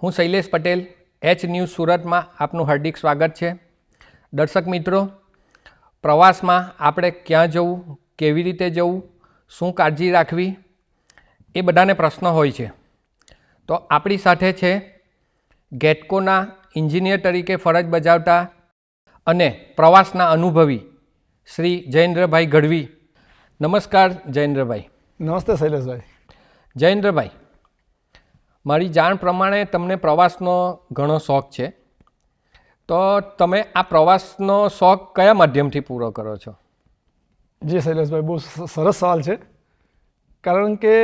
હું Shailesh Patel H news સુરતમાં આપનું હાર્દિક સ્વાગત છે. દર્શક મિત્રો, પ્રવાસમાં આપણે ક્યાં જવું, કેવી રીતે જવું, શું કાળજી રાખવી, એ બધાને પ્રશ્ન હોય છે. તો આપણી સાથે છે ગેટકોના એન્જિનિયર તરીકે ફરજ બજાવતા અને પ્રવાસના અનુભવી શ્રી જયેન્દ્રભાઈ ગઢવી. નમસ્કાર જયેન્દ્રભાઈ. નમસ્તે શૈલેષભાઈ. જયેન્દ્રભાઈ, મારી જાણ પ્રમાણે તમને પ્રવાસનો ઘણો શોખ છે, તો તમે આ પ્રવાસનો શોખ કયા માધ્યમથી પૂરો કરો છો? જી શૈલેષભાઈ, બહુ સરસ સવાલ છે. કારણ કે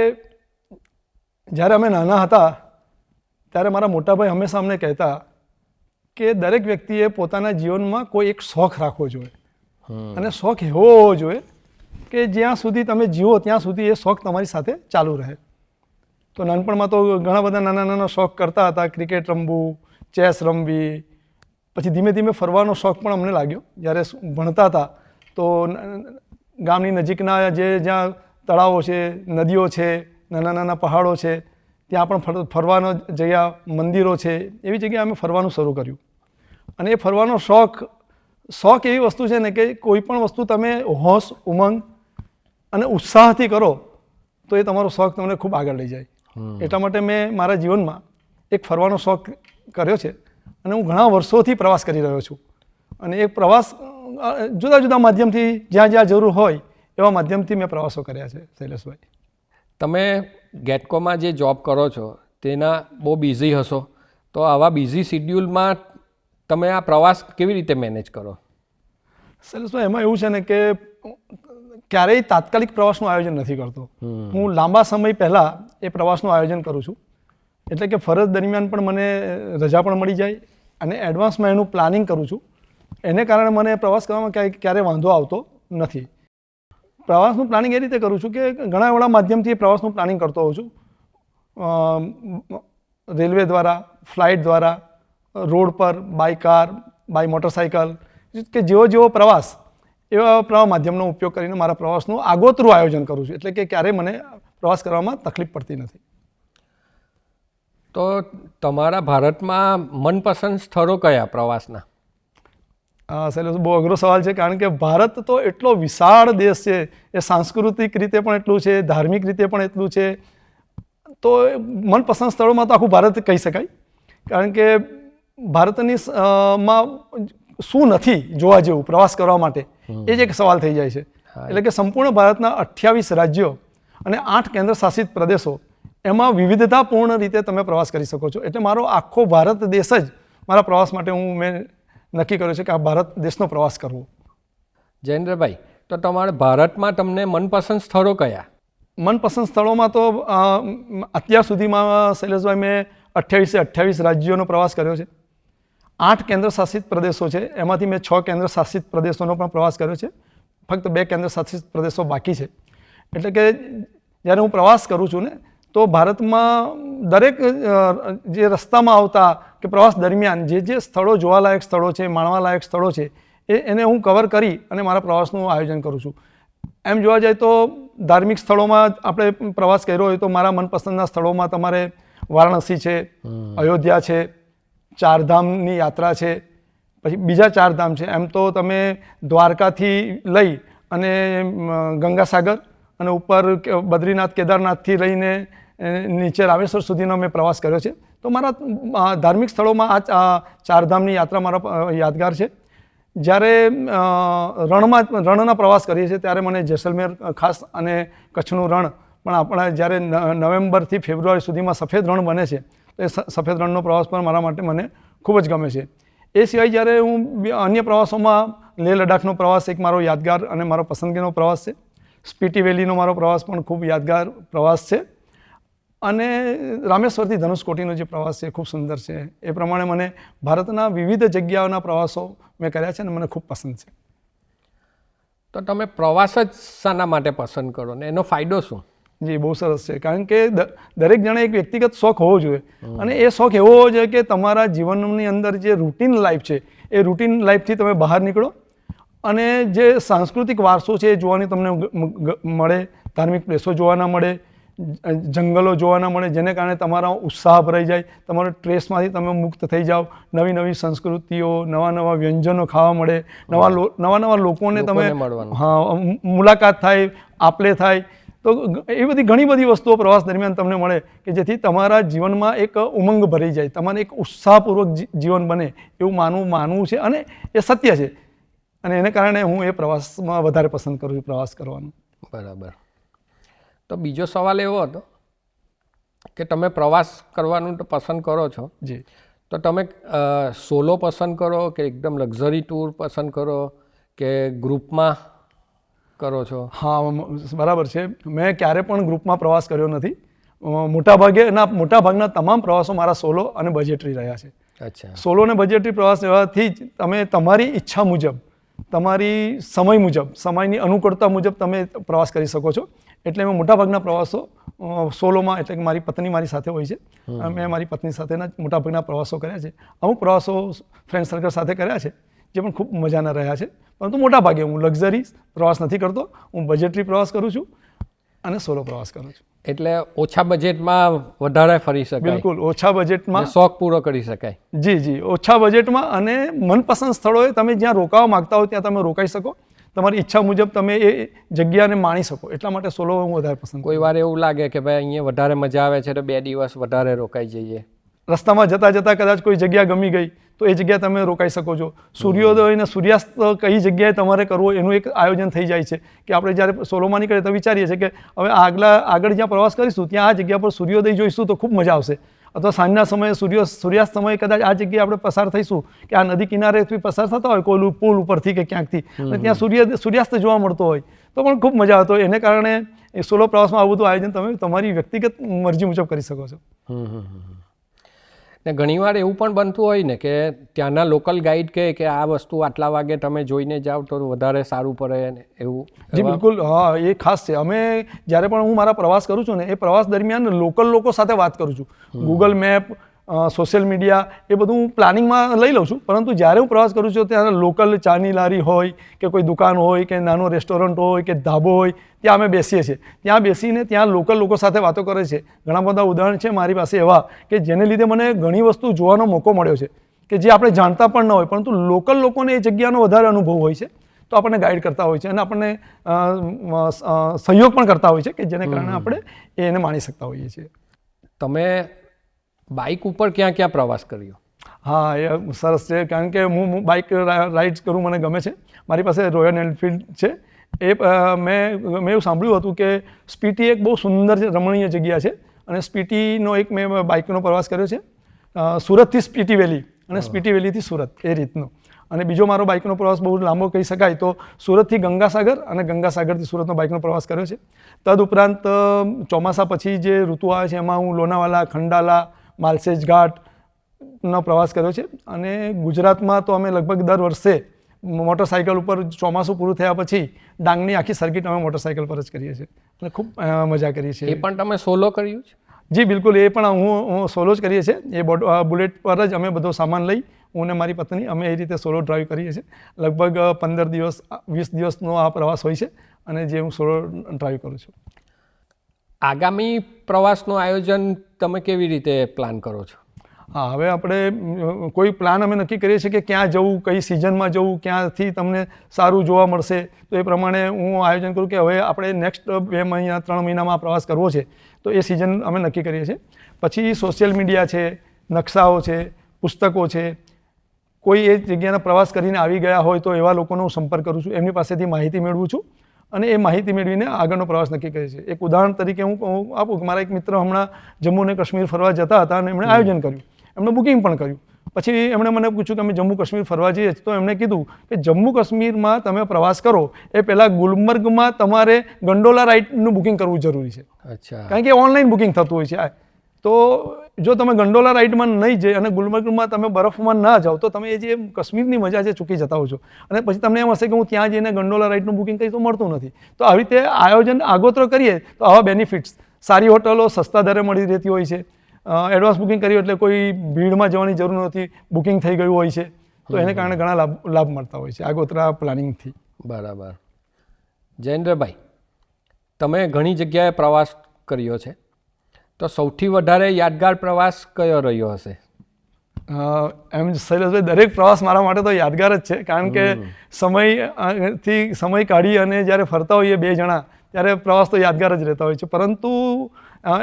જ્યારે અમે નાના હતા ત્યારે મારા મોટાભાઈ હંમેશા અમને કહેતા કે દરેક વ્યક્તિએ પોતાના જીવનમાં કોઈ એક શોખ રાખવો જોઈએ, અને શોખ એવો હોવો જોઈએ કે જ્યાં સુધી તમે જીવો ત્યાં સુધી એ શોખ તમારી સાથે ચાલુ રહે. તો નાનપણમાં તો ઘણા બધા નાના નાના શોખ કરતા હતા. ક્રિકેટ રમવું, ચેસ રમવી, પછી ધીમે ધીમે ફરવાનો શોખ પણ અમને લાગ્યો. જ્યારે ભણતા હતા તો ગામની નજીકના જ્યાં તળાવો છે, નદીઓ છે, નાના નાના પહાડો છે, ત્યાં પણ ફરવાનો જગ્યા, મંદિરો છે, એવી જગ્યાએ અમે ફરવાનું શરૂ કર્યું. અને એ ફરવાનો શોખ એવી વસ્તુ છે ને કે કોઈ પણ વસ્તુ તમે હોશ, ઉમંગ અને ઉત્સાહથી કરો તો એ તમારો શોખ તમને ખૂબ આગળ લઈ જાય. એટલા માટે મેં મારા જીવનમાં એક ફરવાનો શોખ કર્યો છે, અને હું ઘણા વર્ષોથી પ્રવાસ કરી રહ્યો છું. અને એ પ્રવાસ જુદા જુદા માધ્યમથી, જ્યાં જ્યાં જરૂર હોય એવા માધ્યમથી મેં પ્રવાસો કર્યા છે. શૈલેષભાઈ, તમે ગેટકોમાં જે જોબ કરો છો તેના બહુ બિઝી હશો, તો આવા બિઝી શિડ્યુલમાં તમે આ પ્રવાસ કેવી રીતે મેનેજ કરો? શૈલેષભાઈ, એમાં એવું છે ને કે ક્યારેય તાત્કાલિક પ્રવાસનું આયોજન નથી કરતો. હું લાંબા સમય પહેલાં એ પ્રવાસનું આયોજન કરું છું. એટલે કે ફરજ દરમિયાન પણ મને રજા પણ મળી જાય, અને એડવાન્સમાં એનું પ્લાનિંગ કરું છું. એને કારણે મને પ્રવાસ કરવામાં ક્યારેય વાંધો આવતો નથી. પ્રવાસનું પ્લાનિંગ એ રીતે કરું છું કે ઘણા બધા માધ્યમથી પ્રવાસનું પ્લાનિંગ કરતો હોઉં છું. રેલવે દ્વારા, ફ્લાઇટ દ્વારા, રોડ પર, બાય કાર, બાય મોટરસાઇકલ, કે જેવો પ્રવાસ એવા માધ્યમનો ઉપયોગ કરીને મારા પ્રવાસનું આગોતરું આયોજન કરું છું. એટલે કે ક્યારેય મને પ્રવાસ કરવામાં તકલીફ પડતી નથી. તો તમારા ભારતમાં મનપસંદ સ્થળો કયા પ્રવાસના? શૈલેષ, બહુ અઘરો સવાલ છે. કારણ કે ભારત તો એટલો વિશાળ દેશ છે, એ સાંસ્કૃતિક રીતે પણ એટલું છે, ધાર્મિક રીતે પણ એટલું છે. તો મનપસંદ સ્થળોમાં તો આખું ભારત કહી શકાય. કારણ કે ભારતની માં શું નથી જોવા જેવું પ્રવાસ કરવા માટે, એ જ એક સવાલ થઈ જાય છે. એટલે કે સંપૂર્ણ ભારતના 28 રાજ્યો અને 8 કેન્દ્ર શાસિત પ્રદેશો, એમાં વિવિધતાપૂર્ણ રીતે તમે પ્રવાસ કરી શકો છો. એટલે મારો આખો ભારત દેશ જ મારા પ્રવાસ માટે મેં નક્કી કર્યું છે કે આ ભારત દેશનો પ્રવાસ કરવો. જયેન્દ્રભાઈ, તો તમારા ભારતમાં તમને મનપસંદ સ્થળો કયા? મનપસંદ સ્થળોમાં તો અત્યાર સુધીમાં શૈલેષભાઈ મેં 28 રાજ્યોનો પ્રવાસ કર્યો છે. 8 કેન્દ્ર શાસિત પ્રદેશો છે, એમાંથી મેં 6 કેન્દ્ર શાસિત પ્રદેશોનો પણ પ્રવાસ કર્યો છે. ફક્ત 2 કેન્દ્ર શાસિત પ્રદેશો બાકી છે. એટલે કે જ્યારે હું પ્રવાસ કરું છું ને, તો ભારતમાં દરેક જે રસ્તામાં આવતા કે પ્રવાસ દરમિયાન જે સ્થળો, જોવાલાયક સ્થળો છે, માણવાલાયક સ્થળો છે, એને હું કવર કરી અને મારા પ્રવાસનું આયોજન કરું છું. એમ જોવા જાય તો ધાર્મિક સ્થળોમાં આપણે પ્રવાસ કર્યો હોય તો મારા મનપસંદના સ્થળોમાં તમારે વારાણસી છે, અયોધ્યા છે, ચારધામની યાત્રા છે, પછી બીજા 4 ધામ છે. એમ તો તમે દ્વારકાથી લઈ અને ગંગાસાગર અને ઉપર બદ્રીનાથ, કેદારનાથથી લઈને નીચે રામેશ્વર સુધીનો મેં પ્રવાસ કર્યો છે. તો મારા ધાર્મિક સ્થળોમાં આ 4 ધામની યાત્રા મારા યાદગાર છે. જ્યારે રણના પ્રવાસ કરીએ છીએ ત્યારે મને જેસલમેર ખાસ અને કચ્છનું રણ પણ આપણા જ્યારે નવેમ્બરથી ફેબ્રુઆરી સુધીમાં સફેદ રણ બને છે, તો એ સફેદ રણનો પ્રવાસ પણ મારા માટે મને ખૂબ જ ગમે છે. એ સિવાય જ્યારે હું અન્ય પ્રવાસોમાં લેહ લદ્દાખનો પ્રવાસ એક મારો યાદગાર અને મારો પસંદગીનો પ્રવાસ છે. સ્પીટી વેલીનો મારો પ્રવાસ પણ ખૂબ યાદગાર પ્રવાસ છે. અને રામેશ્વરથી ધનુષકોટીનો જે પ્રવાસ છે ખૂબ સુંદર છે. એ પ્રમાણે મને ભારતના વિવિધ જગ્યાઓના પ્રવાસો મેં કર્યા છે અને મને ખૂબ પસંદ છે. તો તમે પ્રવાસ જ શાના માટે પસંદ કરો ને એનો ફાયદો શું? જી, બહુ સરસ છે. કારણ કે દરેક જણે એક વ્યક્તિગત શોખ હોવો જોઈએ, અને એ શોખ એવો હોવો જોઈએ કે તમારા જીવનની અંદર જે રૂટીન લાઈફ છે, એ રૂટીન લાઈફથી તમે બહાર નીકળો અને જે સાંસ્કૃતિક વારસો છે એ જોવાની તમને મળે, ધાર્મિક પ્લેસો જોવાના મળે, જંગલો જોવાના મળે, જેને કારણે તમારા ઉત્સાહ ભરાઈ જાય, તમારો સ્ટ્રેસમાંથી તમે મુક્ત થઈ જાઓ, નવી નવી સંસ્કૃતિઓ, નવા નવા વ્યંજનો ખાવા મળે, નવા નવા લોકોને તમે મળવાનું. હા મુલાકાત થાય, આપલે થાય. તો એ બધી ઘણી બધી વસ્તુઓ પ્રવાસ દરમિયાન તમને મળે કે જેથી તમારા જીવનમાં એક ઉમંગ ભરાઈ જાય, તમારે એક ઉત્સાહપૂર્વક જીવન બને એવું માનવું છે, અને એ સત્ય છે. અને એને કારણે હું એ પ્રવાસમાં વધારે પસંદ કરું છું, પ્રવાસ કરવાનું. બરાબર. તો બીજો સવાલ એવો હતો કે તમે પ્રવાસ કરવાનું તો પસંદ કરો છો, જી. તો તમે સોલો પસંદ કરો કે એકદમ લક્ઝરી ટૂર પસંદ કરો કે ગ્રુપમાં કરો છો? હા, બરાબર છે. મેં ક્યારે પણ ગ્રુપમાં પ્રવાસ કર્યો નથી. મોટાભાગના તમામ પ્રવાસો મારા સોલો અને બજેટરી રહ્યા છે. અચ્છા. સોલો અને બજેટરી પ્રવાસ રહેવાથી જ તમે તમારી ઈચ્છા મુજબ, તમારી સમય મુજબ, સમયની અનુકૂળતા મુજબ તમે પ્રવાસ કરી શકો છો. એટલે મેં મોટાભાગના પ્રવાસો સોલોમાં, એટલે કે મારી પત્ની મારી સાથે હોય છે, મેં મારી પત્ની સાથેના જ મોટાભાગના પ્રવાસો કર્યા છે. અમુક પ્રવાસો ફ્રેન્ડ સર્કલ સાથે કર્યા છે જે પણ ખૂબ મજાના રહ્યા છે, પરંતુ મોટાભાગે હું લક્ઝરી પ્રવાસ નથી કરતો. હું બજેટરી પ્રવાસ કરું છું અને સોલો પ્રવાસ કરું છું. એટલે ઓછા બજેટમાં વધારે ફરી શકાય. બિલકુલ, ઓછા બજેટમાં શોખ પૂરો કરી શકાય. જી, ઓછા બજેટમાં અને મનપસંદ સ્થળોએ તમે જ્યાં રોકાવા માંગતા હો ત્યાં તમે રોકાઈ શકો, તમારી ઈચ્છા મુજબ તમે એ જગ્યાને માણી શકો. એટલા માટે સોલો હું વધારે પસંદ કરું. કોઈ વાર એવું લાગે કે ભાઈ અહીંયા વધારે મજા આવે છે તો 2 દિવસ વધારે રોકાઈ જઈએ. રસ્તામાં જતાં જતાં કદાચ કોઈ જગ્યા ગમી ગઈ તો એ જગ્યા તમે રોકાઈ શકો છો. સૂર્યોદય અને સૂર્યાસ્ત કઈ જગ્યાએ તમારે કરવો એનું એક આયોજન થઈ જાય છે કે આપણે જ્યારે સોલોમાં નીકળીએ તો વિચારીએ છીએ કે હવે આગળ જ્યાં પ્રવાસ કરીશું ત્યાં આ જગ્યા પર સૂર્યોદય જોઈશું તો ખૂબ મજા આવશે, અથવા સાંજના સમયે સૂર્યાસ્ત સમયે કદાચ આ જગ્યાએ આપણે પસાર થઈશું કે આ નદી કિનારેથી પસાર થતા હોય કોઈ પુલ ઉપરથી કે ક્યાંકથી, અને ત્યાં સૂર્યાસ્ત જોવા મળતો હોય તો પણ ખૂબ મજા આવતો હોય. એને કારણે એ સોલો પ્રવાસમાં આવું બધું આયોજન તમે તમારી વ્યક્તિગત મરજી મુજબ કરી શકો છો. ને ઘણીવાર એવું પણ બનતું હોય ને કે ત્યાંના લોકલ ગાઈડ કહે કે આ વસ્તુ આટલા વાગે તમે જોઈને જાઓ તો વધારે સારું પડે ને એવું. જી બિલકુલ, હા, એ ખાસ છે. અમે જ્યારે પણ હું મારા પ્રવાસ કરું છું ને એ પ્રવાસ દરમિયાન લોકલ લોકો સાથે વાત કરું છું. ગૂગલ મેપ, સોશિયલ મીડિયા એ બધું હું પ્લાનિંગમાં લઈ લઉં છું, પરંતુ જ્યારે હું પ્રવાસ કરું છું ત્યારે લોકલ ચાની લારી હોય કે કોઈ દુકાન હોય કે નાનો રેસ્ટોરન્ટ હોય કે ધાબો હોય ત્યાં અમે બેસીએ છીએ. ત્યાં બેસીને ત્યાં લોકલ લોકો સાથે વાતો કરે છે. ઘણા બધા ઉદાહરણ છે મારી પાસે એવા કે જેને લીધે મને ઘણી વસ્તુ જોવાનો મોકો મળ્યો છે કે જે આપણે જાણતા પણ ન હોય, પરંતુ લોકલ લોકોને એ જગ્યાનો વધારે અનુભવ હોય છે તો આપણને ગાઈડ કરતા હોય છે અને આપણને સહયોગ પણ કરતા હોય છે કે જેને કારણે આપણે એને માણી શકતા હોઈએ છીએ. તમે બાઇક ઉપર ક્યાં ક્યાં પ્રવાસ કર્યો? હા, એ સરસ છે, કારણ કે હું બાઇક રાઇડ્સ કરું મને ગમે છે. મારી પાસે રોયલ એનફિલ્ડ છે. મેં એવું સાંભળ્યું હતું કે સ્પીટી એક બહુ સુંદર રમણીય જગ્યા છે, અને સ્પીટીનો એક મેં બાઇકનો પ્રવાસ કર્યો છે, સુરતથી સ્પીટી વેલી અને સ્પીટી વેલીથી સુરત, એ રીતનો. અને બીજો મારો બાઇકનો પ્રવાસ બહુ લાંબો કહી શકાય તો સુરતથી ગંગાસાગર અને ગંગાસાગરથી સુરતનો બાઇકનો પ્રવાસ કર્યો છે. તદુપરાંત ચોમાસા પછી જે ઋતુ આવે છે એમાં હું લોનાવાલા, ખંડાલા, માલસેજ ઘાટનો પ્રવાસ કર્યો છે. અને ગુજરાતમાં તો અમે લગભગ દર વર્ષે મોટરસાઇકલ ઉપર ચોમાસું પૂરું થયા પછી ડાંગની આખી સર્કિટ અમે મોટરસાઇકલ પર જ કરીએ છીએ અને ખૂબ મજા કરીએ છીએ. એ પણ તમે સોલો કર્યું છે? જી બિલકુલ, એ પણ હું સોલો જ કરીએ છીએ. એ બુલેટ પર જ અમે બધો સામાન લઈ, હું અને મારી પત્ની અમે એ રીતે સોલો ડ્રાઈવ કરીએ છીએ. લગભગ 15 દિવસ 20 દિવસનો આ પ્રવાસ હોય છે અને જે હું સોલો ડ્રાઈવ કરું છું. આગામી પ્રવાસનું આયોજન તમે કેવી રીતે પ્લાન કરો છો? હા, હવે આપણે કોઈ પ્લાન અમે નક્કી કરીએ છીએ કે ક્યાં જવું, કઈ સિઝનમાં જવું, ક્યાંથી તમને સારું જોવા મળશે, તો એ પ્રમાણે હું આયોજન કરું કે હવે આપણે નેક્સ્ટ 2 મહિના 3 મહિનામાં પ્રવાસ કરવો છે તો એ સિઝન અમે નક્કી કરીએ છીએ. પછી સોશિયલ મીડિયા છે, નકશાઓ છે, પુસ્તકો છે, કોઈ એ જગ્યાના પ્રવાસ કરીને આવી ગયા હોય તો એવા લોકોનો હું સંપર્ક કરું છું, એમની પાસેથી માહિતી મેળવું છું અને એ માહિતી મેળવીને આગળનો પ્રવાસ નક્કી કરીએ છીએ. એક ઉદાહરણ તરીકે હું આપું કે મારા એક મિત્ર હમણાં જમ્મુ અને કાશ્મીર ફરવા જતા હતા અને એમણે આયોજન કર્યું, એમણે બુકિંગ પણ કર્યું. પછી એમણે મને પૂછ્યું કે અમે જમ્મુ કાશ્મીર ફરવા જઈએ, તો એમણે કીધું કે જમ્મુ કાશ્મીરમાં તમે પ્રવાસ કરો એ પહેલાં ગુલમર્ગમાં તમારે ગંડોલા રાઇડનું બુકિંગ કરવું જરૂરી છે. અચ્છા. કારણ કે ઓનલાઈન બુકિંગ થતું હોય છે. તો જો તમે ગંડોલા રાઇડમાં નહીં જઈ અને ગુલમર્ગમાં તમે બરફમાં ના જાઓ તો તમે એ જે કાશ્મીરની મજા છે ચૂકી જતા હો છો, અને પછી તમને એમ હશે કે હું ત્યાં જઈને ગંડોલા રાઇડનું બુકિંગ કરીશ તો મળતું નથી. તો આવી રીતે આયોજન આગોતરો કરીએ તો આવા બેનિફિટ્સ, સારી હોટલો સસ્તા દરે મળી રહેતી હોય છે, એડવાન્સ બુકિંગ કર્યું એટલે કોઈ ભીડમાં જવાની જરૂર નથી, બુકિંગ થઈ ગયું હોય છે, તો એને કારણે ઘણા લાભ મળતા હોય છે આગોતરા પ્લાનિંગથી. બરાબર. જયેન્દ્રભાઈ, તમે ઘણી જગ્યાએ પ્રવાસ કર્યો છે, તો સૌથી વધારે યાદગાર પ્રવાસ કયો રહ્યો હશે? એમ શૈલેષભાઈ, દરેક પ્રવાસ મારા માટે તો યાદગાર જ છે, કારણ કે સમય કાઢી અને જ્યારે ફરતા હોઈએ બે જણા, ત્યારે પ્રવાસ તો યાદગાર જ રહેતા હોય છે. પરંતુ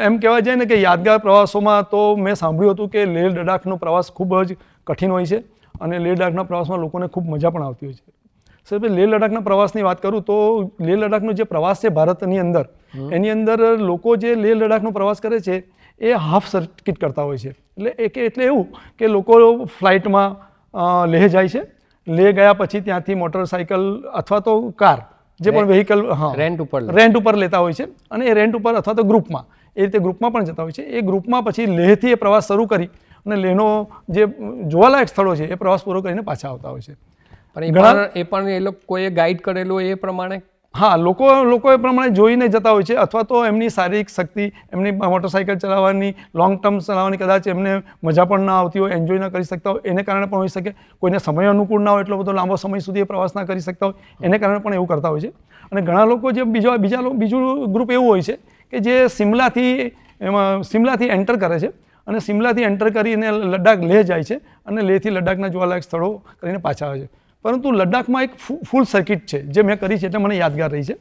એમ કહેવાય જાય ને કે યાદગાર પ્રવાસોમાં તો મેં સાંભળ્યું હતું કે લેહ લદ્દાખનો પ્રવાસ ખૂબ જ કઠિન હોય છે અને લેહ લદ્દાખના પ્રવાસમાં લોકોને ખૂબ મજા પણ આવતી હોય છે. સાહેબ, લેહ લદ્દાખના પ્રવાસની વાત કરું તો લેહ લદ્દાખનો જે પ્રવાસ છે ભારતની અંદર, એની અંદર લોકો જે લેહ લદ્દાખનો પ્રવાસ કરે છે એ હાફ સર્કિટ કરતા હોય છે. એટલે એવું કે લોકો ફ્લાઇટમાં લેહ જાય છે, લેહ ગયા પછી ત્યાંથી મોટરસાઇકલ અથવા તો કાર, જે પણ વ્હીકલ રેન્ટ ઉપર લેતા હોય છે, અને એ રેન્ટ ઉપર અથવા તો ગ્રુપમાં, એ રીતે ગ્રુપમાં પણ જતા હોય છે. એ ગ્રુપમાં પછી લેહથી એ પ્રવાસ શરૂ કરી અને લેહનો જે જોવાલાયક સ્થળો છે એ પ્રવાસ પૂરો કરીને પાછા આવતા હોય છે. પણ એ લોકોએ ગાઈડ કરેલું એ પ્રમાણે, હા, લોકો એ પ્રમાણે જોઈને જતા હોય છે, અથવા તો એમની શારીરિક શક્તિ, એમની મોટરસાઇકલ ચલાવવાની, લોંગ ટર્મ ચલાવવાની કદાચ એમને મજા પણ ના આવતી હોય, એન્જોય ના કરી શકતા હોય, એને કારણે પણ હોઈ શકે. કોઈને સમય અનુકૂળ ના હોય, એટલો બધો લાંબો સમય સુધી એ પ્રવાસ ના કરી શકતા હોય, એને કારણે પણ એવું કરતા હોય છે. અને ઘણા લોકો જે બીજું ગ્રુપ એવું હોય છે કે જે સિમલાથી એન્ટર કરે છે અને સિમલાથી એન્ટર કરીને લદ્દાખ લેહ જાય છે અને લેહથી લદ્દાખના જોવાલાયક સ્થળો કરીને પાછા આવે છે. પરંતુ લદ્દાખમાં એક ફૂલ સર્કિટ છે જે મેં કરી છે, એટલે મને યાદગાર રહી છે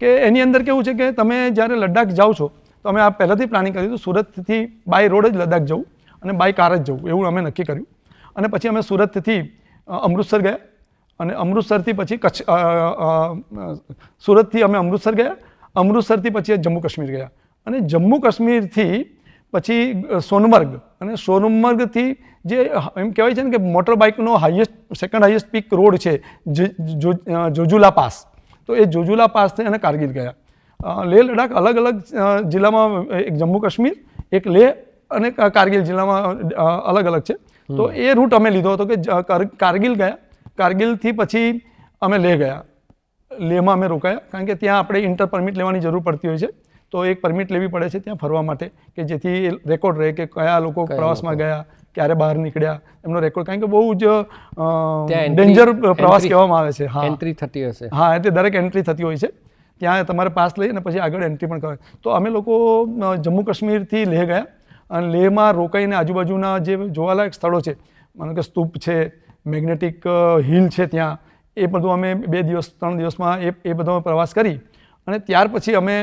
કે એની અંદર કેવું છે કે તમે જ્યારે લદ્દાખ જાઓ છો તો અમે આ પહેલાંથી પ્લાનિંગ કર્યું હતું, સુરતથી બાય રોડ જ લદ્દાખ જવું અને બાય કાર જ જવું, એવું અમે નક્કી કર્યું. અને પછી અમે સુરતથી અમૃતસર ગયા અને અમૃતસરથી પછી સુરતથી અમે અમૃતસર ગયા, અમૃતસરથી પછી જમ્મુ કાશ્મીર ગયા અને જમ્મુ કાશ્મીરથી પછી સોનમર્ગ, અને સોનમર્ગથી જે એમ કહેવાય છે ને કે મોટર બાઇકનો સેકન્ડ હાઈએસ્ટ પીક રોડ છે જોજુલા પાસ, તો એ જોજુલા પાસ થઈ અને કારગિલ ગયા. લેહ લદ્દાખ અલગ અલગ જિલ્લામાં, એક જમ્મુ કાશ્મીર, એક લેહ અને કારગિલ જિલ્લામાં અલગ અલગ છે. તો એ રૂટ અમે લીધો હતો કે કારગિલ ગયા, કારગિલથી પછી અમે લેહ ગયા. લેહમાં અમે રોકાયા, કારણ કે ત્યાં આપણે ઇન્ટર પરમિટ લેવાની જરૂર પડતી હોય છે, તો એક પરમિટ લેવી પડે છે ત્યાં ફરવા માટે, કે જેથી રેકોર્ડ રહે કે કયા લોકો પ્રવાસમાં ગયા, ક્યારે બહાર નીકળ્યા, એમનો રેકોર્ડ, કારણ કે બહુ જ ડેન્જર પ્રવાસ કહેવામાં આવે છે. હા, એન્ટ્રી થતી હશે. હા, એટલે દરેક એન્ટ્રી થતી હોય છે, ત્યાં તમારે પાસ લઈ અને પછી આગળ એન્ટ્રી પણ કરાય. તો અમે લોકો જમ્મુ કાશ્મીરથી લેહ ગયા અને લેહમાં રોકાઈને આજુબાજુના જે જોવાલાયક સ્થળો છે, માનો કે સ્તૂપ છે, મેગ્નેટિક હિલ છે, ત્યાં એ બધું અમે 2 દિવસ 3 દિવસમાં એ બધો પ્રવાસ કરી અને ત્યાર પછી અમે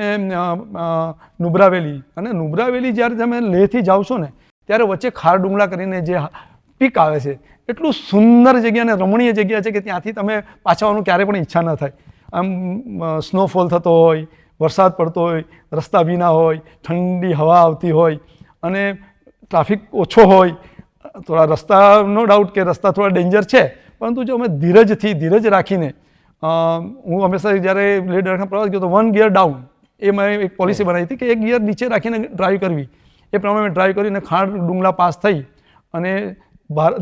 નુબ્રા વેલી, અને નુબ્રા વેલી જ્યારે તમે લેહથી જાઓ છો ને ત્યારે વચ્ચે ખારડુંગલા કરીને જે પીક આવે છે, એટલું સુંદર જગ્યા અને રમણીય જગ્યા છે કે ત્યાંથી તમે પાછા આવવાનું ક્યારે પણ ઈચ્છા ન થાય. આમ સ્નોફોલ થતો હોય, વરસાદ પડતો હોય, રસ્તા ભીના હોય, ઠંડી હવા આવતી હોય અને ટ્રાફિક ઓછો હોય, થોડા રસ્તા નો ડાઉટ કે રસ્તા થોડા ડેન્જર છે, પરંતુ જો અમે ધીરજ રાખીને, હું હંમેશા જ્યારે લેહ લદ્દાખનો પ્રવાસ ગયો તો 1 ગિયર ડાઉન, એ મેં એક પોલિસી બનાવી હતી કે 1 ગિયર નીચે રાખીને ડ્રાઈવ કરવી. એ પ્રમાણે મેં ડ્રાઈવ કરીને ખારડુંગલા પાસ થઈ અને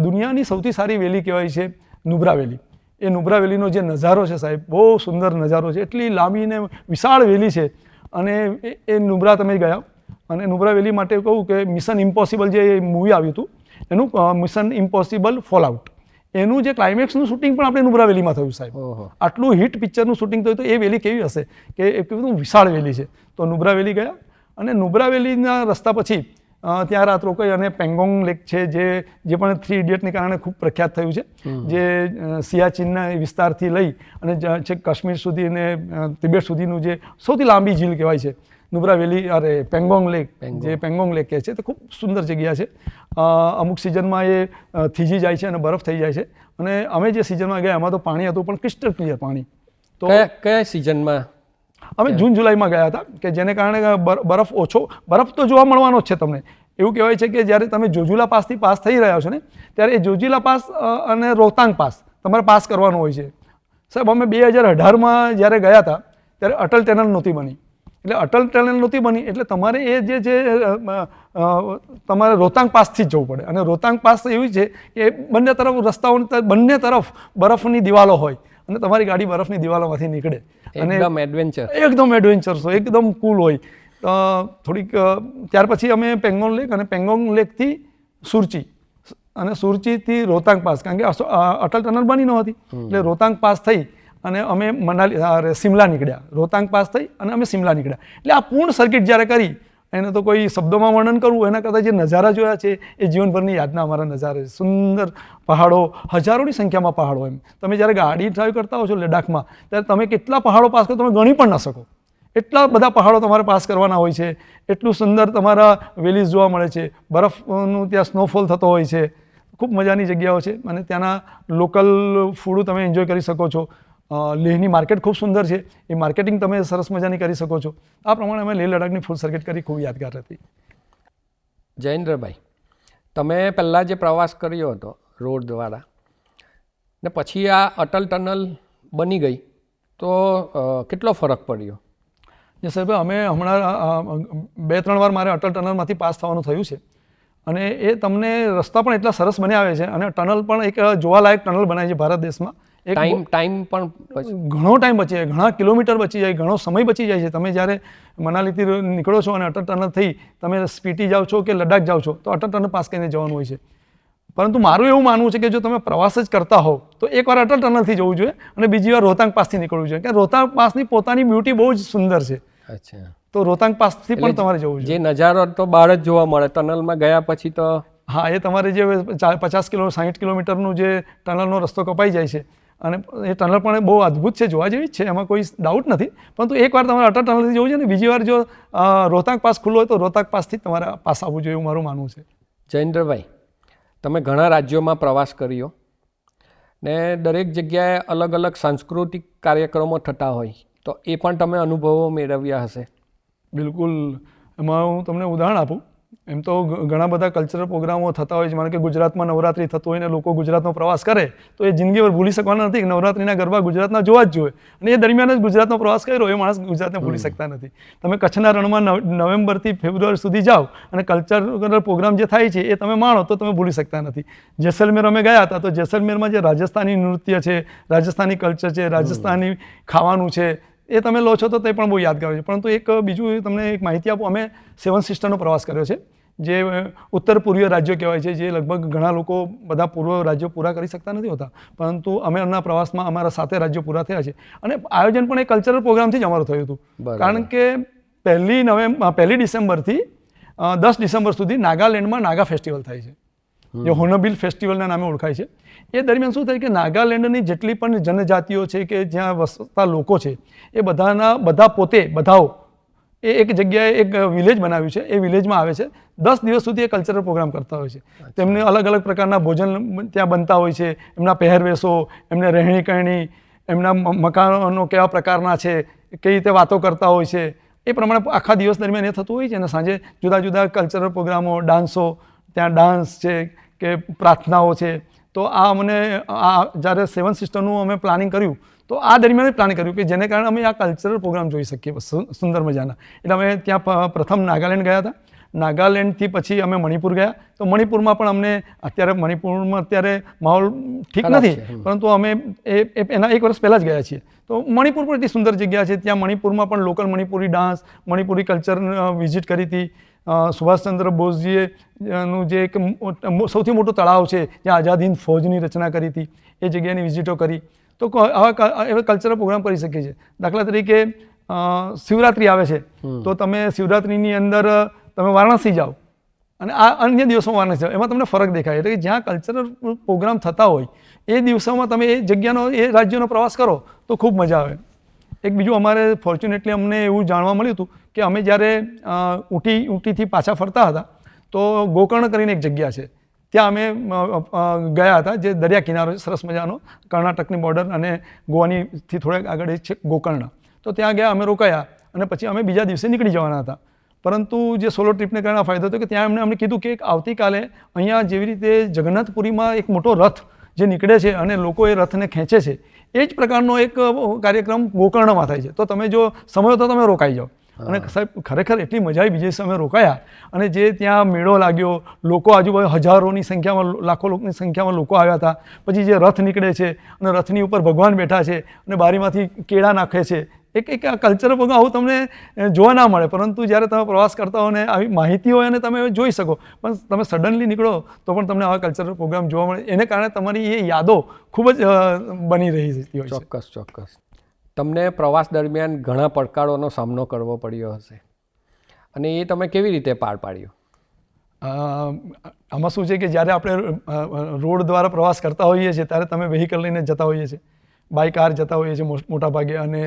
દુનિયાની સૌથી સારી વેલી કહેવાય છે નુબ્રા વેલી. એ નુબ્રા વેલીનો જે નજારો છે સાહેબ, બહુ સુંદર નજારો છે, એટલી લાંબી ને વિશાળ વેલી છે. અને એ નુબ્રા તમે ગયા, અને નુબ્રા વેલી માટે કહું કે મિશન ઇમ્પોસિબલ જે મૂવી આવ્યું હતું એનું, મિશન ઇમ્પોસિબલ ફોલઆઉટ, એનું જે ક્લાઇમેક્સનું શૂટિંગ પણ આપણે નુબ્રા વેલીમાં થયું સાહેબ. આટલું હિટ પિક્ચરનું શૂટિંગ થયું તો એ વેલી કેવી હશે કે એકદમ વિશાળ વેલી છે. તો નુબ્રા વેલી ગયા અને નુબ્રા વેલીના રસ્તા પછી ત્યાં રાત રોકાઈ અને પેંગોંગ લેક છે, જે પણ 3 ઇડિયટને કારણે ખૂબ પ્રખ્યાત થયું છે, જે સિયાચીનના વિસ્તારથી લઈ અને છેક કાશ્મીર સુધી અને તિબેટ સુધીનું જે સૌથી લાંબી ઝીલ કહેવાય છે નુબ્રા વેલી, પેંગોંગ લેક, જે પેંગોંગ લેક કહે છે, તો ખૂબ સુંદર જગ્યા છે. અમુક સિઝનમાં એ થીજી જાય છે અને બરફ થઈ જાય છે, અને અમે જે સિઝનમાં ગયા એમાં તો પાણી હતું પણ ક્રિસ્ટલ ક્લિયર પાણી. તો કયા સિઝનમાં? અમે જૂન જુલાઈમાં ગયા હતા, કે જેને કારણે બરફ તો જોવા મળવાનો જ છે તમને. એવું કહેવાય છે કે જ્યારે તમે જોજુલા પાસથી પાસ થઈ રહ્યા છો ને, ત્યારે એ જોજુલા પાસ અને રોહતાંગ પાસ તમારે પાસ કરવાનો હોય છે. સાહેબ, અમે 2018માં જ્યારે ગયા હતા ત્યારે અટલ ટનલ નહોતી બની, એટલે અટલ ટનલ નહોતી બની એટલે તમારે એ જે છે તમારે રોહતાંગ પાસથી જ જવું પડે. અને રોહતાંગ પાસ એવી છે કે બંને તરફ રસ્તાઓ, બંને તરફ બરફની દિવાલો હોય અને તમારી ગાડી બરફની દિવાલોમાંથી નીકળે અને એકદમ એડવેન્ચરસ હોય, એકદમ કૂલ હોય. થોડીક ત્યાર પછી અમે પેંગોંગ લેક અને પેંગોંગ લેકથી સુરચી અને સુરચીથી રોહતાંગ પાસ, કારણ કે અટલ ટનલ બની નહોતી એટલે રોહતાંગ પાસ થઈ અને અમે શિમલા નીકળ્યા. રોહતાંગ પાસ થઈ અને અમે શિમલા નીકળ્યા. એટલે આ પૂર્ણ સર્કિટ જ્યારે કરી, એને તો કોઈ શબ્દોમાં વર્ણન કરવું એના કરતાં જે નજારા જોયા છે એ જીવનભરની યાદના અમારા નજારા છે. સુંદર પહાડો, હજારોની સંખ્યામાં પહાડો. એમ તમે જ્યારે ગાડી ડ્રાઈવ કરતા હો છો લદ્દાખમાં, ત્યારે તમે કેટલા પહાડો પાસ કરો તમે ગણી પણ ન શકો. એટલા બધા પહાડો તમારે પાસ કરવાના હોય છે. એટલું સુંદર તમારા વેલીઝ જોવા મળે છે. બરફનું ત્યાં સ્નોફોલ થતો હોય છે. ખૂબ મજાની જગ્યાઓ છે અને ત્યાંના લોકલ ફૂડ તમે એન્જોય કરી શકો છો. લેહની માર્કેટ ખૂબ સુંદર છે. એ માર્કેટિંગ તમે સરસ મજાની કરી શકો છો. આ પ્રમાણે અમે લેહ લદ્દાખની ફૂલ સર્કિટ કરી, ખૂબ યાદગાર હતી. જયેન્દ્રભાઈ, તમે પહેલાં જે પ્રવાસ કર્યો હતો રોડ દ્વારા ને પછી આ અટલ ટનલ બની ગઈ, તો કેટલો ફરક પડ્યો? જે સાહેબ, અમે હમણાં 2-3 વાર મારે અટલ ટનલમાંથી પાસ થવાનું થયું છે અને એ તમને રસ્તા પણ એટલા સરસ બન્યા આવે છે અને ટનલ પણ એક જોવાલાયક ટનલ બનાવી છે ભારત દેશમાં. ટાઈમ પણ ઘણો ટાઈમ બચી જાય, ઘણા કિલોમીટર બચી જાય, ઘણો સમય બચી જાય છે. તમે જ્યારે મનાલીથી નીકળો છો અને અટલ ટનલ થઈ તમે સ્પીટી જાઓ છો કે લદ્દાખ જાઓ છો તો અટલ ટનલ પાસ કરીને જવાનું હોય છે. પરંતુ મારું એવું માનવું છે કે જો તમે પ્રવાસ જ કરતા હોવ તો એકવાર અટલ ટનલથી જવું જોઈએ અને બીજી વાર રોહતાંગ પાસથી નીકળવું જોઈએ. કે રોહતાંગ પાસની પોતાની બ્યુટી બહુ જ સુંદર છે. અચ્છા, તો રોહતાંગ પાસથી પણ તમારે જવું જોઈએ. જે નજારો તો બહાર જ જોવા મળે, ટનલમાં ગયા પછી તો હા, એ તમારે જે 50-60 કિલોમીટરનું જે ટનલનો રસ્તો કપાઈ જાય છે અને એ ટનલ પણ બહુ અદ્ભુત છે, જોવા જેવી જ છે, એમાં કોઈ ડાઉટ નથી. પરંતુ એકવાર તમારે અટલ ટનલથી જવું છે ને બીજી વાર જો રોહતાંગ પાસ ખુલ્લો હોય તો રોહતાંગ પાસથી તમારે પાસ આવવું જોઈએ, એવું મારું માનવું છે. જયેન્દ્રભાઈ, તમે ઘણા રાજ્યોમાં પ્રવાસ કર્યો ને દરેક જગ્યાએ અલગ અલગ સાંસ્કૃતિક કાર્યક્રમો થતા હોય, તો એ પણ તમે અનુભવો મેળવ્યા હશે. બિલકુલ. એમાં હું તમને ઉદાહરણ આપું. એમ તો ઘણા બધા કલ્ચરલ પ્રોગ્રામો થતા હોય છે. માનો કે ગુજરાતમાં નવરાત્રિ થતું હોય ને લોકો ગુજરાતનો પ્રવાસ કરે તો એ જિંદગીભર ભૂલી શકવાના નથી. નવરાત્રિના ગરબા ગુજરાતના જોવા જ જોઈએ અને એ દરમિયાન જ ગુજરાતનો પ્રવાસ કર્યો એ માણસ ગુજરાતને ભૂલી શકતા નથી. તમે કચ્છના રણમાં નવેમ્બરથી ફેબ્રુઆરી સુધી જાઓ અને કલ્ચરલ પ્રોગ્રામ જે થાય છે એ તમે માણો તો તમે ભૂલી શકતા નથી. જેસલમેર અમે ગયા હતા તો જેસલમેરમાં જે રાજસ્થાની નૃત્ય છે, રાજસ્થાની કલ્ચર છે, રાજસ્થાની ખાવાનું છે, એ તમે લો છો તો તે પણ બહુ યાદગાર છે. પરંતુ એક બીજું તમને એક માહિતી આપું. અમે 7 સિસ્ટરનો પ્રવાસ કર્યો છે, જે ઉત્તર પૂર્વીય રાજ્યો કહેવાય છે, જે લગભગ ઘણા લોકો બધા પૂર્વ રાજ્યો પૂરા કરી શકતા નથી હોતા, પરંતુ અમે એમના પ્રવાસમાં અમારા 7 રાજ્યો પૂરા થયા છે. અને આયોજન પણ એક કલ્ચરલ પ્રોગ્રામથી જ અમારું થયું હતું. કારણ કે 1 ડિસેમ્બરથી 10 ડિસેમ્બર સુધી નાગાલેન્ડમાં નાગા ફેસ્ટિવલ થાય છે, જે હોર્નબિલ ફેસ્ટિવલના નામે ઓળખાય છે. એ દરમિયાન શું થાય કે નાગાલેન્ડની જેટલી પણ જનજાતિઓ છે કે જ્યાં વસતા લોકો છે એ બધાઓ એ એક જગ્યાએ એક વિલેજ બનાવ્યું છે. એ વિલેજમાં આવે છે. 10 દિવસ સુધી એ કલ્ચરલ પ્રોગ્રામ કરતા હોય છે. તેમને અલગ અલગ પ્રકારના ભોજન ત્યાં બનતા હોય છે. એમના પહેરવેશો, એમને રહેણી કરણી, એમના મકાનો કેવા પ્રકારના છે, કઈ રીતે વાતો કરતા હોય છે, એ પ્રમાણે આખા દિવસ દરમિયાન એ થતું હોય છે. અને સાંજે જુદા જુદા કલ્ચરલ પ્રોગ્રામો, ડાન્સો, ત્યાં ડાન્સ છે કે પ્રાર્થનાઓ છે. તો આ જ્યારે 7 સિસ્ટરનું અમે પ્લાનિંગ કર્યું તો આ દરમિયાન જ પ્લાન કર્યું કે જેને કારણે અમે આ કલ્ચરલ પ્રોગ્રામ જોઈ શકીએ સુંદર મજાના. એટલે અમે ત્યાં પ્રથમ નાગાલેન્ડ ગયા હતા. નાગાલેન્ડથી પછી અમે મણિપુર ગયા. તો મણિપુરમાં પણ અમને અત્યારે માહોલ ઠીક નથી, પરંતુ અમે એના 1 વર્ષ પહેલાં જ ગયા છીએ. તો મણિપુર પણ એટલી સુંદર જગ્યા છે. ત્યાં મણિપુરમાં પણ local Manipuri dance, Manipuri culture visit કરી હતી. સુભાષચંદ્ર બોઝજીએ નું જે એક સૌથી મોટું તળાવ છે જ્યાં આઝાદ હિન્દ ફૌજની રચના કરી હતી, એ જગ્યાની વિઝિટો કરી. તો એવા કલ્ચરલ પ્રોગ્રામ કરી શકીએ છીએ. દાખલા તરીકે શિવરાત્રિ આવે છે તો તમે શિવરાત્રિની અંદર તમે વારાણસી જાઓ અને આ અન્ય દિવસોમાં વારાણસી જાઓ, એમાં તમને ફરક દેખાય. એટલે કે જ્યાં કલ્ચરલ પ્રોગ્રામ થતા હોય એ દિવસોમાં તમે એ જગ્યાનો, એ રાજ્યનો પ્રવાસ કરો તો ખૂબ મજા આવે. એક બીજું અમારે ફોર્ચ્યુનેટલી અમને એવું જાણવા મળ્યું હતું કે અમે જ્યારે ઊટીથી પાછા ફરતા હતા તો ગોકર્ણ કરીને એક જગ્યા છે, ત્યાં અમે ગયા હતા, જે દરિયા કિનારો છે સરસ મજાનો, કર્ણાટકની બોર્ડર અને ગોવાનીથી થોડાક આગળ છે ગોકર્ણ. તો ત્યાં ગયા, અમે રોકાયા અને પછી અમે બીજા દિવસે નીકળી જવાના હતા. પરંતુ જે સોલો ટ્રીપને કારણે ફાયદો હતો કે ત્યાં અમને કીધું કે આવતીકાલે અહીંયા જેવી રીતે જગન્નાથપુરીમાં એક મોટો રથ જે નીકળે છે અને લોકો એ રથને ખેંચે છે, એ જ પ્રકારનો એક કાર્યક્રમ ગોકર્ણમાં થાય છે. તો તમે જો સમય હોય તો તમે રોકાઈ જાઓ. અને સાહેબ ખરેખર એટલી મજા આવી. બીજે સમય રોકાયા અને જે ત્યાં મેળો લાગ્યો, લોકો આજુબાજુ હજારોની સંખ્યામાં, લાખો લોકોની સંખ્યામાં લોકો આવ્યા હતા. પછી જે રથ નીકળે છે અને રથની ઉપર ભગવાન બેઠા છે અને બારીમાંથી કેળા નાખે છે, એક એક કલ્ચરલ પ્રોગ્રામ આવું તમને જોવા ના મળે, પરંતુ જ્યારે તમે પ્રવાસ કરતા હો ને આવી માહિતી હોય અને તમે જોઈ શકો, પણ તમે સડનલી નીકળો તો પણ તમને આવા કલ્ચરલ પ્રોગ્રામ જોવા મળે. એને કારણે તમારી એ યાદો ખૂબ જ બની રહી જતી હોય છે. ચોક્કસ ચોક્કસ. તમને પ્રવાસ દરમિયાન ઘણા પડકારોનો સામનો કરવો પડ્યો હશે, અને એ તમે કેવી રીતે પાર પાડ્યો? આમાં શું છે કે જ્યારે આપણે રોડ દ્વારા પ્રવાસ કરતા હોઈએ છીએ ત્યારે તમે વેહિકલ લઈને જતા હોઈએ છીએ, બાય કાર જતા હોઈએ છીએ મોટા ભાગે, અને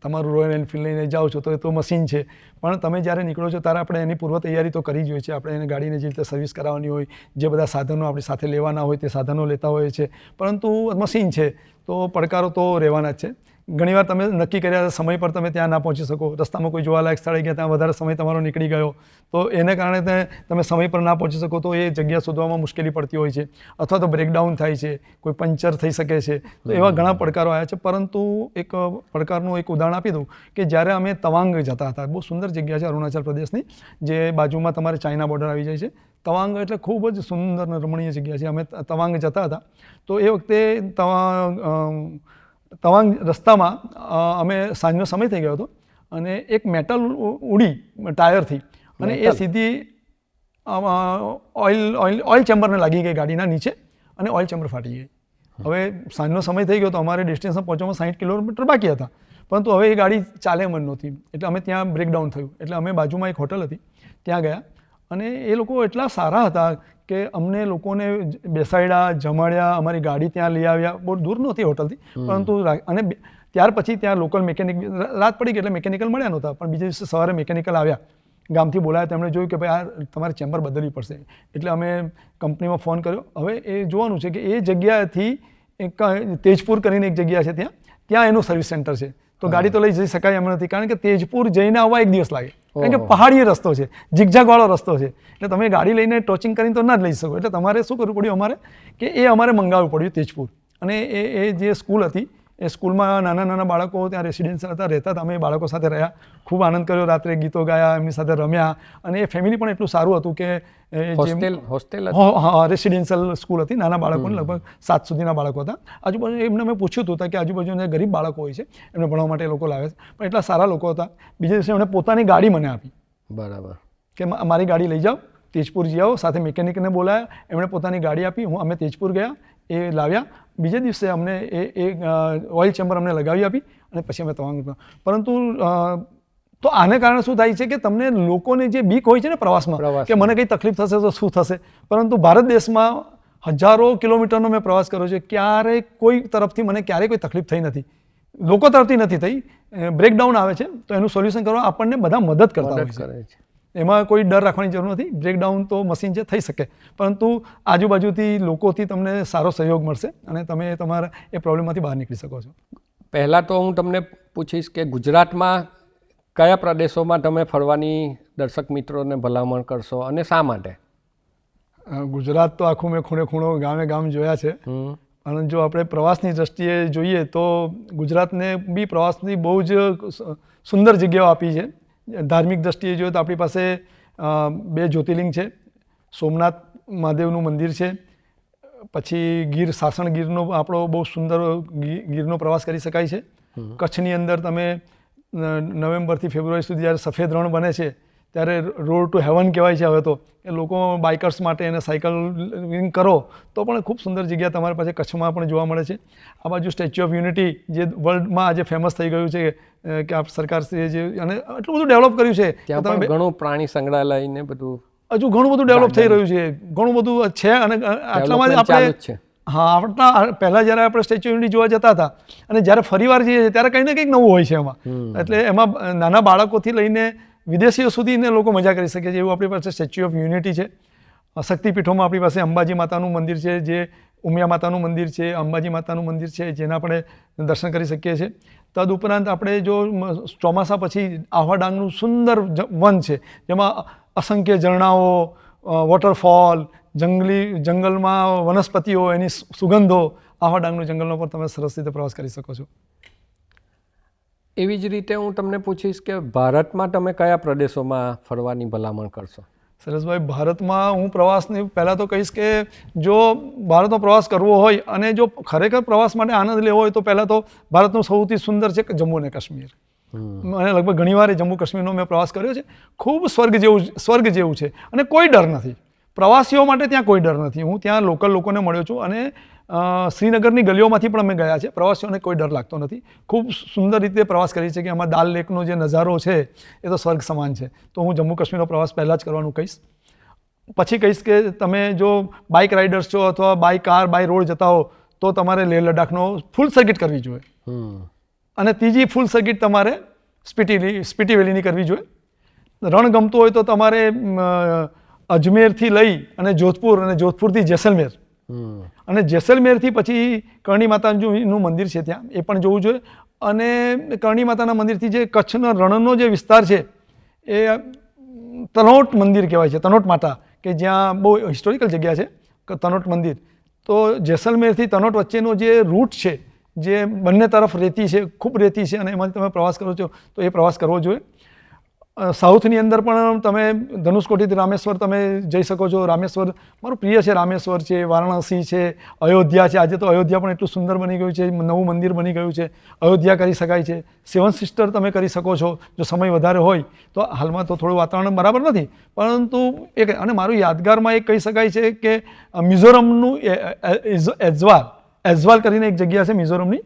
તમારું રોયલ એનફિલ્ડ લઈને જાઓ છો તો એ તો મશીન છે, પણ તમે જ્યારે નીકળો છો ત્યારે આપણે એની પૂર્વ તૈયારી તો કરી જ હોય છે. આપણે એને ગાડીને જે રીતે સર્વિસ કરાવવાની હોય, જે બધા સાધનો આપણી સાથે લેવાના હોય તે સાધનો લેતા હોઈએ છીએ, પરંતુ મશીન છે તો પડકારો તો રહેવાના જ છે. ઘણીવાર તમે નક્કી કર્યા સમય પર તમે ત્યાં ના પહોંચી શકો, રસ્તામાં કોઈ જોવાલાયક સ્થળે ગયા ત્યાં વધારે સમય તમારો નીકળી ગયો, તો એને કારણે તમે સમય પર ના પહોંચી શકો તો એ જગ્યા શોધવામાં મુશ્કેલી પડતી હોય છે, અથવા તો બ્રેકડાઉન થાય છે, કોઈ પંચર થઈ શકે છે. તો એવા ઘણા પડકારો આવ્યા છે. પરંતુ એક પડકારનું એક ઉદાહરણ આપી દઉં કે જ્યારે અમે તવાંગ જતા હતા, બહુ સુંદર જગ્યા છે અરુણાચલ પ્રદેશની, જે બાજુમાં તમારે ચાઇના બોર્ડર આવી જાય છે. તવાંગ એટલે ખૂબ જ સુંદર અને રમણીય જગ્યા છે. અમે તવાંગ જતા હતા તો એ વખતે તવાંગ રસ્તામાં અમે સાંજનો સમય થઈ ગયો હતો, અને એક મેટલ ઉડી ટાયરથી, અને એ સીધી ઓઇલ ચેમ્બરને લાગી ગઈ ગાડીના નીચે, અને ઓઇલ ચેમ્બર ફાટી ગઈ. હવે સાંજનો સમય થઈ ગયો તો અમારે ડેસ્ટિનેશન પહોંચવામાં 60 કિલોમીટર બાકી હતા, પરંતુ હવે એ ગાડી ચાલે એમ નહોતી, એટલે અમે ત્યાં બ્રેકડાઉન થયું. એટલે અમે બાજુમાં એક હોટલ હતી ત્યાં ગયા, અને એ લોકો એટલા સારા હતા કે અમને લોકોને બેસાડ્યા, જમાડ્યા, અમારી ગાડી ત્યાં લઈ આવ્યા. બહુ દૂર નહોતી હોટલથી, પરંતુ અને ત્યાર પછી ત્યાં લોકલ મેકેનિક, રાત પડી ગઈ એટલે મેકેનિકલ મળ્યા નહોતા, પણ બીજા દિવસે સવારે મેકેનિકલ આવ્યા, ગામથી બોલાયા. તેમણે જોયું કે ભાઈ આ તમારે ચેમ્બર બદલવી પડશે, એટલે અમે કંપનીમાં ફોન કર્યો. હવે એ જોવાનું છે કે એ જગ્યાએથી તેજપુર કરીને એક જગ્યા છે, ત્યાં એનું સર્વિસ સેન્ટર છે, તો ગાડી તો લઈ જઈ શકાય એમ નથી, કારણ કે તેજપુર જઈને આવવા 1 દિવસ લાગે, કારણ કે પહાડી રસ્તો છે, ઝીગઝાગવાળો રસ્તો છે, એટલે તમે ગાડી લઈને ટોચિંગ કરીને તો ના જ લઈ શકો. એટલે તમારે શું કરવું પડ્યું અમારે કે એ અમારે મંગાવવું પડ્યું તેજપુર. અને એ જે સ્કૂલ હતી એ સ્કૂલમાં નાના નાના બાળકો ત્યાં રેસિડેન્શિયલ હતા, રહેતા હતા. અમે એ બાળકો સાથે રહ્યા, ખૂબ આનંદ કર્યો, રાત્રે ગીતો ગાયા, એમની સાથે રમ્યા, અને એ ફેમિલી પણ એટલું સારું હતું કે રેસિડેન્શિયલ સ્કૂલ હતી, નાના બાળકોને લગભગ 7 સુધીના બાળકો હતા. આજુબાજુ એમને મેં પૂછ્યું હતું કે આજુબાજુના ગરીબ બાળકો હોય છે એમને ભણવા માટે એ લોકો લાવે છે, પણ એટલા સારા લોકો હતા. બીજા દિવસે એમણે પોતાની ગાડી મને આપી. બરાબર. કે મારી ગાડી લઈ જાઓ, તેજપુર જઈ આવો. સાથે મિકેનિકને બોલાયા, એમણે પોતાની ગાડી આપી, અમે તેજપુર ગયા, એ લાવ્યા. બીજે દિવસે અમને એ ઓઇલ ચેમ્બર અમને લગાવી આપી, અને પછી અમે તવાંગ. પરંતુ તો આને કારણે શું થાય છે કે તમને લોકોને જે બીક હોય છે ને પ્રવાસમાં, કે મને કંઈ તકલીફ થશે તો શું થશે, પરંતુ ભારત દેશમાં હજારો કિલોમીટરનો મેં પ્રવાસ કર્યો છે, ક્યારેય કોઈ તરફથી મને ક્યારેય કોઈ તકલીફ થઈ નથી, લોકો તરફથી નથી થઈ. બ્રેકડાઉન આવે છે તો એનું સોલ્યુશન કરવા આપણને બધા મદદ કરતા હોય છે, એમાં કોઈ ડર રાખવાની જરૂર નથી. બ્રેકડાઉન તો મશીન છે, થઈ શકે, પરંતુ આજુબાજુથી લોકોથી તમને સારો સહયોગ મળશે અને તમે તમારા એ પ્રોબ્લેમમાંથી બહાર નીકળી શકો છો. પહેલાં તો હું તમને પૂછીશ કે ગુજરાતમાં કયા પ્રદેશોમાં તમે ફરવાની દર્શક મિત્રોને ભલામણ કરશો, અને શા માટે? ગુજરાત તો આખું મેં ખૂણે ખૂણો ગામે ગામ જોયા છે, અને જો આપણે પ્રવાસની દ્રષ્ટિએ જોઈએ તો ગુજરાતને બી પ્રવાસની બહુ જ સુંદર જગ્યાઓ આપી છે. ધાર્મિક દ્રષ્ટિએ જોઈએ તો આપણી પાસે 2 જ્યોતિર્લિંગ છે, સોમનાથ મહાદેવનું મંદિર છે, પછી ગીર, સાસણ ગીરનો આપણો બહુ સુંદર ગીરનો પ્રવાસ કરી શકાય છે. કચ્છની અંદર તમે નવેમ્બરથી ફેબ્રુઆરી સુધી જ્યારે સફેદ રણ બને છે ત્યારે રોડ ટુ હેવન કહેવાય છે. હવે તો એ લોકો બાઇકર્સ માટે એને સાયકલિંગ કરો તો પણ ખૂબ સુંદર જગ્યા તમારી પાસે કચ્છમાં પણ જોવા મળે છે. આ બાજુ સ્ટેચ્યુ ઓફ યુનિટી જે વર્લ્ડમાં આજે ફેમસ થઈ ગયું છે, કે આ સરકારશ્રીએ જે અને એટલું બધું ડેવલપ કર્યું છે, ત્યાં પણ ઘણું પ્રાણી સંગ્રહાલય ને બધું હજુ ઘણું બધું ડેવલપ થઈ રહ્યું છે, ઘણું બધું છે. અને આટલામાં જ આપણે આપણા પહેલાં જ્યારે આપણે સ્ટેચ્યુ ઓફ યુનિટી જોવા જતા હતા અને જ્યારે ફરીવાર જઈએ છીએ ત્યારે કંઈ ને કંઈક નવું હોય છે એમાં. એટલે એમાં નાના બાળકોથી લઈને વિદેશીઓ સુધીને લોકો મજા કરી શકે છે એવું આપણી પાસે સ્ટેચ્યુ ઓફ યુનિટી છે. શક્તિપીઠોમાં આપણી પાસે અંબાજી માતાનું મંદિર છે, જે ઉમિયા માતાનું મંદિર છે, અંબાજી માતાનું મંદિર છે, જેના આપણે દર્શન કરી શકીએ છીએ. તદુપરાંત આપણે જો ચોમાસા પછી આહવા ડાંગનું સુંદર વન છે, જેમાં અસંખ્ય ઝરણાઓ, વોટરફોલ, જંગલમાં વનસ્પતિઓ, એની સુગંધો, આહવા ડાંગનું જંગલનો પર તમે સરસ રીતે પ્રવાસ કરી શકો છો. એવી જ રીતે હું તમને પૂછીશ કે ભારતમાં તમે કયા પ્રદેશોમાં ફરવાની ભલામણ કરશો? શૈલેષભાઈ, ભારતમાં હું પ્રવાસની પહેલાં તો કહીશ કે જો ભારતનો પ્રવાસ કરવો હોય અને જો ખરેખર પ્રવાસ માટે આનંદ લેવો હોય તો પહેલાં તો ભારતનું સૌથી સુંદર છે જમ્મુ અને કાશ્મીર. મને લગભગ ઘણીવાર જમ્મુ કાશ્મીરનો મેં પ્રવાસ કર્યો છે. ખૂબ સ્વર્ગ જેવું છે અને કોઈ ડર નથી. પ્રવાસીઓ માટે ત્યાં કોઈ ડર નથી. હું ત્યાં લોકલ લોકોને મળ્યો છું અને શ્રીનગરની ગલીઓમાંથી પણ અમે ગયા છે. પ્રવાસીઓને કોઈ ડર લાગતો નથી. ખૂબ સુંદર રીતે પ્રવાસ કરી છે કે એમાં દાલ લેકનો જે નજારો છે એ તો સ્વર્ગ સમાન છે. તો હું જમ્મુ કાશ્મીરનો પ્રવાસ પહેલાં જ કરવાનું કહીશ. પછી કહીશ કે તમે જો બાઇક રાઇડર્સ છો અથવા બાય કાર બાય રોડ જતા હો તો તમારે લેહ લદ્દાખનો ફૂલ સર્કિટ કરવી જોઈએ. અને ત્રીજી ફૂલ સર્કિટ તમારે સ્પીટી વેલીની કરવી જોઈએ. રણ ગમતું હોય તો તમારે અજમેરથી લઈ અને જોધપુરથી જેસલમેર અને જેસલમેરથી પછી કરણી માતાજીનું મંદિર છે ત્યાં એ પણ જોવું જોઈએ. અને કરણી માતાના મંદિરથી જે કચ્છના રણનો જે વિસ્તાર છે એ તનોટ મંદિર કહેવાય છે, તનોટ માતા, કે જ્યાં બહુ હિસ્ટોરિકલ જગ્યા છે તનોટ મંદિર. તો જેસલમેરથી તનોટ વચ્ચેનો જે રૂટ છે જે બંને તરફ રેતી છે, ખૂબ રેતી છે અને એમાંથી તમે પ્રવાસ કરો છો તો એ પ્રવાસ કરવો જોઈએ. સાઉથની અંદર પણ તમે ધનુષકોટીથી રામેશ્વર તમે જઈ શકો છો. રામેશ્વર મારું પ્રિય છે. રામેશ્વર છે, વારાણસી છે, અયોધ્યા છે. આજે તો અયોધ્યા પણ એટલું સુંદર બની ગયું છે, નવું મંદિર બની ગયું છે. અયોધ્યા કરી શકાય છે. સેવન સિસ્ટર તમે કરી શકો છો જો સમય વધારે હોય તો. હાલમાં તો થોડું વાતાવરણ બરાબર નથી, પરંતુ એક અને મારું યાદગારમાં એક કહી શકાય છે કે મિઝોરમનું એઝવાલ કરીને એક જગ્યા છે મિઝોરમની.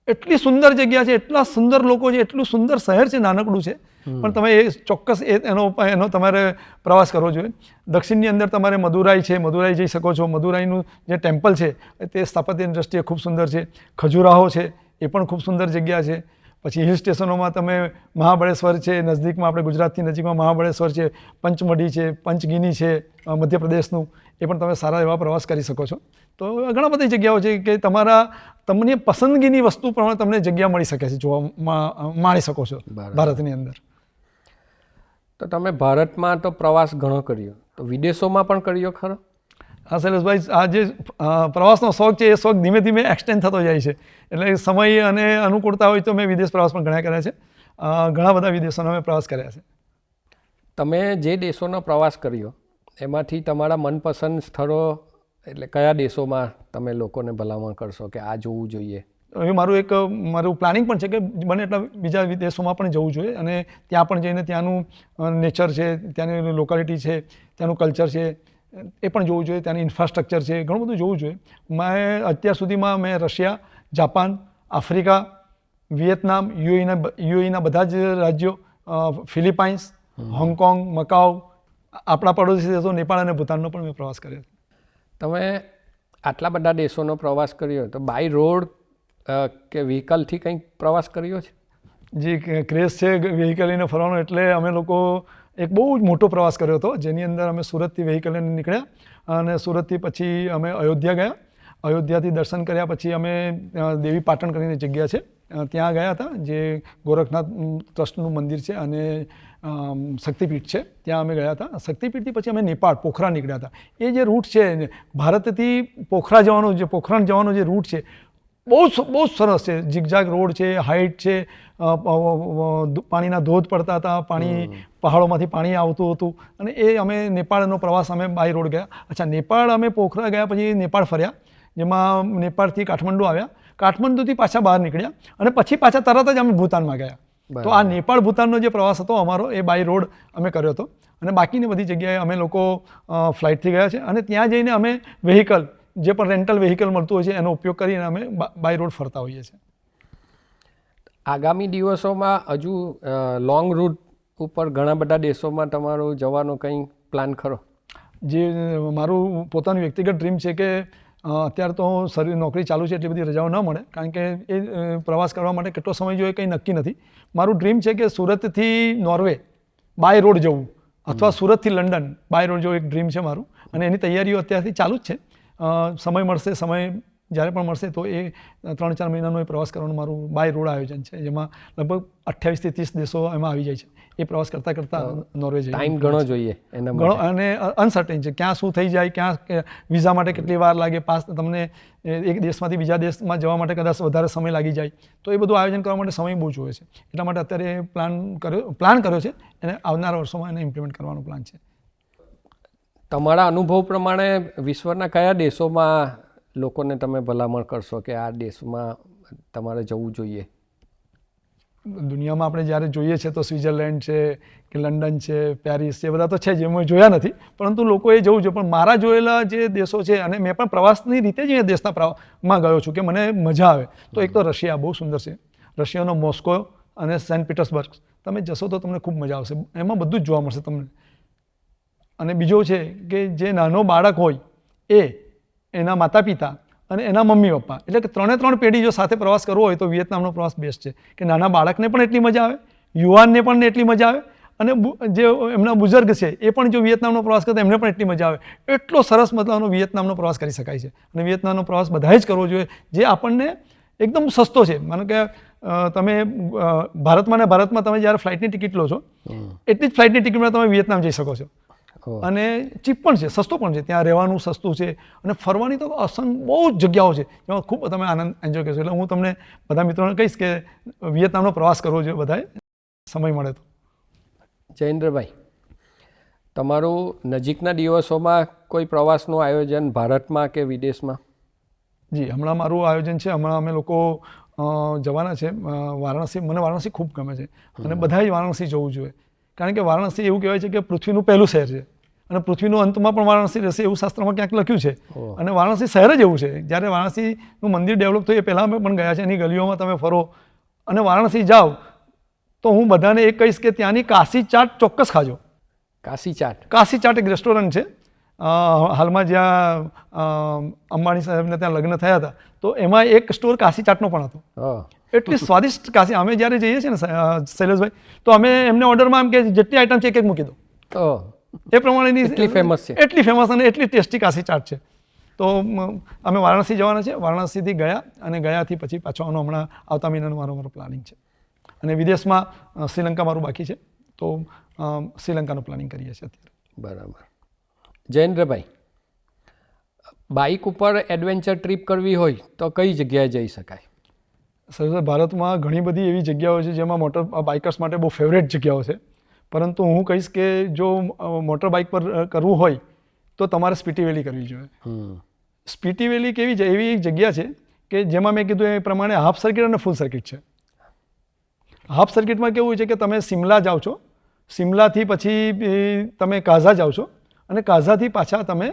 એટલી સુંદર જગ્યા છે, એટલા સુંદર લોકો છે, એટલું સુંદર શહેર છે, નાનકડું છે, પણ તમે એ ચોક્કસ એનો તમારે પ્રવાસ કરવો જોઈએ. દક્ષિણની અંદર તમારે મદુરાઈ છે, મદુરાઈ જઈ શકો છો. મદુરાઈનું જે ટેમ્પલ છે તે સ્થાપત્યની દ્રષ્ટિએ ખૂબ સુંદર છે. ખજુરાહો છે એ પણ ખૂબ સુંદર જગ્યા છે. પછી હિલ સ્ટેશનોમાં તમે મહાબળેશ્વર છે, નજદીકમાં આપણે ગુજરાતથી નજીકમાં મહાબળેશ્વર છે, પંચમઢી છે, પંચગીની છે મધ્યપ્રદેશનું, એ પણ તમે સારા એવા પ્રવાસ કરી શકો છો. તો ઘણા બધી જગ્યાઓ છે કે તમને પસંદગીની વસ્તુ પ્રમાણે તમને જગ્યા મળી શકે છે, જોવા માણી શકો છો ભારતની અંદર. તો તમે ભારતમાં તો પ્રવાસ ઘણો કર્યો, તો વિદેશોમાં પણ કર્યો ખરો? હા શૈલેષભાઈ, આ જે પ્રવાસનો શોખ છે એ શોખ ધીમે ધીમે એક્સટેન્ડ થતો જાય છે. એટલે સમય અને અનુકૂળતા હોય તો મેં વિદેશ પ્રવાસ પણ ઘણા કર્યા છે. ઘણા બધા વિદેશોનો મેં પ્રવાસ કર્યા છે. તમે જે દેશોનો પ્રવાસ કર્યો એમાંથી તમારા મનપસંદ સ્થળો એટલે કયા દેશોમાં તમે લોકોને ભલામણ કરશો કે આ જોવું જોઈએ? એ મારું પ્લાનિંગ પણ છે કે બને એટલા બીજા વિદેશોમાં પણ જવું જોઈએ અને ત્યાં પણ જઈને ત્યાંનું નેચર છે, ત્યાંની લોકાલિટી છે, ત્યાંનું કલ્ચર છે એ પણ જોવું જોઈએ. ત્યાંની ઇન્ફ્રાસ્ટ્રક્ચર છે, ઘણું બધું જોવું જોઈએ. અત્યાર સુધીમાં મેં રશિયા, જાપાન, આફ્રિકા, વિયેતનામ, યુએઈના બધા જ રાજ્યો, ફિલિપાઇન્સ, હોંગકોંગ, મકાઉ, આપણા પડોશી દેશો નેપાળ અને ભૂતાનનો પણ મેં પ્રવાસ કર્યો. તમે આટલા બધા દેશોનો પ્રવાસ કર્યો તો બાય રોડ કે વ્હીકલથી કંઈક પ્રવાસ કર્યો છે? જે ક્રેઝ છે વ્હીકલ લઈને ફરવાનો, એટલે અમે લોકો એક બહુ જ મોટો પ્રવાસ કર્યો હતો જેની અંદર અમે સુરતથી વ્હીકલ લઈને નીકળ્યા અને સુરતથી પછી અમે અયોધ્યા ગયા. અયોધ્યાથી દર્શન કર્યા પછી અમે દેવી પાટણ કરીને જગ્યા છે ત્યાં ગયા હતા, જે ગોરખનાથ ટ્રસ્ટનું મંદિર છે અને શક્તિપીઠ છે, ત્યાં અમે ગયા હતા. શક્તિપીઠથી પછી અમે નેપાળ પોખરા નીકળ્યા હતા. એ જે રૂટ છે ભારતથી પોખરણ જવાનો જે રૂટ છે બહુ જ સરસ છે. ઝિગઝાગ રોડ છે, હાઇટ છે, પાણીના ધોધ પડતા હતા, પહાડોમાંથી પાણી આવતું હતું અને એ અમે નેપાળનો પ્રવાસ અમે બાય રોડ ગયા. અચ્છા, નેપાળ અમે પોખરા ગયા પછી નેપાળ ફર્યા, જેમાં નેપાળથી કાઠમંડુ આવ્યા. કાઠમંડુથી પાછા બહાર નીકળ્યા અને પછી પાછા તરત જ અમે ભૂતાનમાં ગયા. તો આ નેપાળ ભૂતાનનો જે પ્રવાસ હતો અમારો એ બાય રોડ અમે કર્યો હતો. અને બાકીની બધી જગ્યાએ અમે લોકો ફ્લાઇટથી ગયા છે અને ત્યાં જઈને અમે વ્હીકલ જે પણ રેન્ટલ વ્હીકલ મળતું હોય છે એનો ઉપયોગ કરીને અમે બાય રોડ ફરતા હોઈએ છીએ. આગામી દિવસોમાં હજુ લોંગ રૂટ ઉપર ઘણા બધા દેશોમાં તમારો જવાનો કંઈ પ્લાન ખરો? જે મારું પોતાનું વ્યક્તિગત ડ્રીમ છે કે અત્યારે તો નોકરી ચાલુ છે એટલી બધી રજાઓ ન મળે, કારણ કે એ પ્રવાસ કરવા માટે કેટલો સમય જોઈએ કંઈ નક્કી નથી. મારું ડ્રીમ છે કે સુરતથી નોર્વે બાય રોડ જવું અથવા સુરતથી લંડન બાય રોડ જવું એક ડ્રીમ છે મારું અને એની તૈયારીઓ અત્યારથી ચાલુ જ છે. સમય મળશે, સમય જ્યારે પણ મળશે તો એ 3-4 મહિનાનો એ પ્રવાસ કરવાનું મારું બાય રોડ આયોજન છે, જેમાં લગભગ 28 થી 30 દેશો એમાં આવી જાય છે. એ પ્રવાસ કરતાં નોર્વે જઈએ. ટાઈમ ઘણો જોઈએ એના ઘણો અને અનસર્ટેન છે, ક્યાં શું થઈ જાય, ક્યાં વિઝા માટે કેટલી વાર લાગે, તમને એક દેશમાંથી બીજા દેશમાં જવા માટે કદાચ વધારે સમય લાગી જાય, તો એ બધું આયોજન કરવા માટે સમય બહુ જોઈએ છે. એટલા માટે અત્યારે પ્લાન કર્યો છે અને આવનારા વર્ષોમાં એને ઇમ્પ્લિમેન્ટ કરવાનો પ્લાન છે. તમારા અનુભવ પ્રમાણે વિશ્વના કયા દેશોમાં લોકોને તમે ભલામણ કરશો કે આ દેશમાં તમારે જવું જોઈએ? દુનિયામાં આપણે જ્યારે જોઈએ છે તો સ્વિટ્ઝરલેન્ડ છે કે લંડન છે, પેરિસ છે, એ બધા તો છે જે મેં જોયા નથી, પરંતુ લોકોએ જવું છે. પણ મારા જોયેલા જે દેશો છે, અને મેં પણ પ્રવાસની રીતે જ એ દેશમાં ગયો છું કે મને મજા આવે, તો એક તો રશિયા બહુ સુંદર છે. રશિયાનો મોસ્કો અને સેન્ટ પીટર્સબર્ગ તમે જશો તો તમને ખૂબ મજા આવશે, એમાં બધું જ જોવા મળશે તમને. અને બીજો છે કે જે નાનો બાળક હોય એના માતા પિતા અને એના મમ્મી પપ્પા, એટલે કે 3 પેઢી જો સાથે પ્રવાસ કરવો હોય તો વિયેતનામનો પ્રવાસ બેસ્ટ છે. કે નાના બાળકને પણ એટલી મજા આવે, યુવાનને પણ એટલી મજા આવે, અને જે એમના બુઝુર્ગ છે એ પણ જો વિયેતનામનો પ્રવાસ કરે તો એમને પણ એટલી મજા આવે. એટલો સરસ મતલબનો વિયેતનામનો પ્રવાસ કરી શકાય છે. અને વિયેતનામનો પ્રવાસ બધાએ જ કરવો જોઈએ, જે આપણને એકદમ સસ્તો છે. માનો કે તમે ભારતમાં તમે જ્યારે ફ્લાઇટની ટિકિટ લો છો એટલી જ ફ્લાઇટની ટિકિટમાં તમે વિયેતનામ જઈ શકો છો. અને ચીપ પણ છે, સસ્તો પણ છે, ત્યાં રહેવાનું સસ્તું છે, અને ફરવાની તો બહુ જ જગ્યાઓ છે જેમાં ખૂબ તમે આનંદ એન્જોય કરશો. એટલે હું તમને બધા મિત્રોને કહીશ કે વિયેતનામનો પ્રવાસ કરવો જોઈએ બધાએ, સમય મળે તો. જયેન્દ્રભાઈ, તમારું નજીકના દિવસોમાં કોઈ પ્રવાસનું આયોજન ભારતમાં કે વિદેશમાં? જી, હમણાં મારું આયોજન છે. હમણાં અમે લોકો જવાના છે વારાણસી. મને વારાણસી ખૂબ ગમે છે અને બધાએ જ વારાણસી જવું જોઈએ, કારણ કે વારાણસી એવું કહેવાય છે કે પૃથ્વીનું પહેલું શહેર છે, અને પૃથ્વીનો અંતમાં પણ વારાણસી રહેશે એવું શાસ્ત્રમાં ક્યાંક લખ્યું છે. અને વારાણસી શહેર જ એવું છે. જ્યારે વારાણસીનું મંદિર ડેવલપ થયું એ પહેલાં અમે પણ ગયા છે. એની ગલીઓમાં તમે ફરો અને વારાણસી જાઓ તો હું બધાને એ કહીશ કે ત્યાંની કાશી ચાટ ચોક્કસ ખાજો. કાશી ચાટ? કાશી ચાટ એક રેસ્ટોરન્ટ છે, હાલમાં જ્યાં અંબાણી સાહેબને ત્યાં લગ્ન થયા હતા તો એમાં એક સ્ટોર કાશી ચાટનો પણ હતો. એટલી સ્વાદિષ્ટ કાશી. અમે જ્યારે જઈએ છીએ ને શૈલેષભાઈ, તો અમે એમને ઓર્ડરમાં એમ કે જેટલી આઈટમ છે એક મૂકી દો, એ પ્રમાણેની એટલી ફેમસ છે, એટલી ફેમસ અને એટલી ટેસ્ટી કાશી ચાટ છે. તો અમે વારાણસી જવાના છે. વારાણસીથી ગયા અને ગયાથી પછી પાછો હમણાં આવતા મહિનાનું મારો પ્લાનિંગ છે. અને વિદેશમાં શ્રીલંકા મારું બાકી છે, તો શ્રીલંકાનું પ્લાનિંગ કરીએ છીએ અત્યારે. બરાબર. જયેન્દ્રભાઈ, બાઇક ઉપર એડવેન્ચર ટ્રીપ કરવી હોય તો કઈ જગ્યાએ જઈ શકાય? સર, ભારતમાં ઘણી બધી એવી જગ્યાઓ છે જેમાં બાઇકર્સ માટે બહુ ફેવરેટ જગ્યાઓ છે, પરંતુ હું કહીશ કે જો મોટર બાઇક પર કરવું હોય તો તમારે સ્પીટી વેલી કરવી જોઈએ. સ્પીટી વેલી કેવી છે? એવી એક જગ્યા છે કે જેમાં મેં કીધું એ પ્રમાણે હાફ સર્કિટ અને ફૂલ સર્કિટ છે. હાફ સર્કિટમાં કેવું છે કે તમે સિમલા જાઓ છો, સિમલાથી પછી તમે કાઝા જાઓ છો, અને કાઝાથી પાછા તમે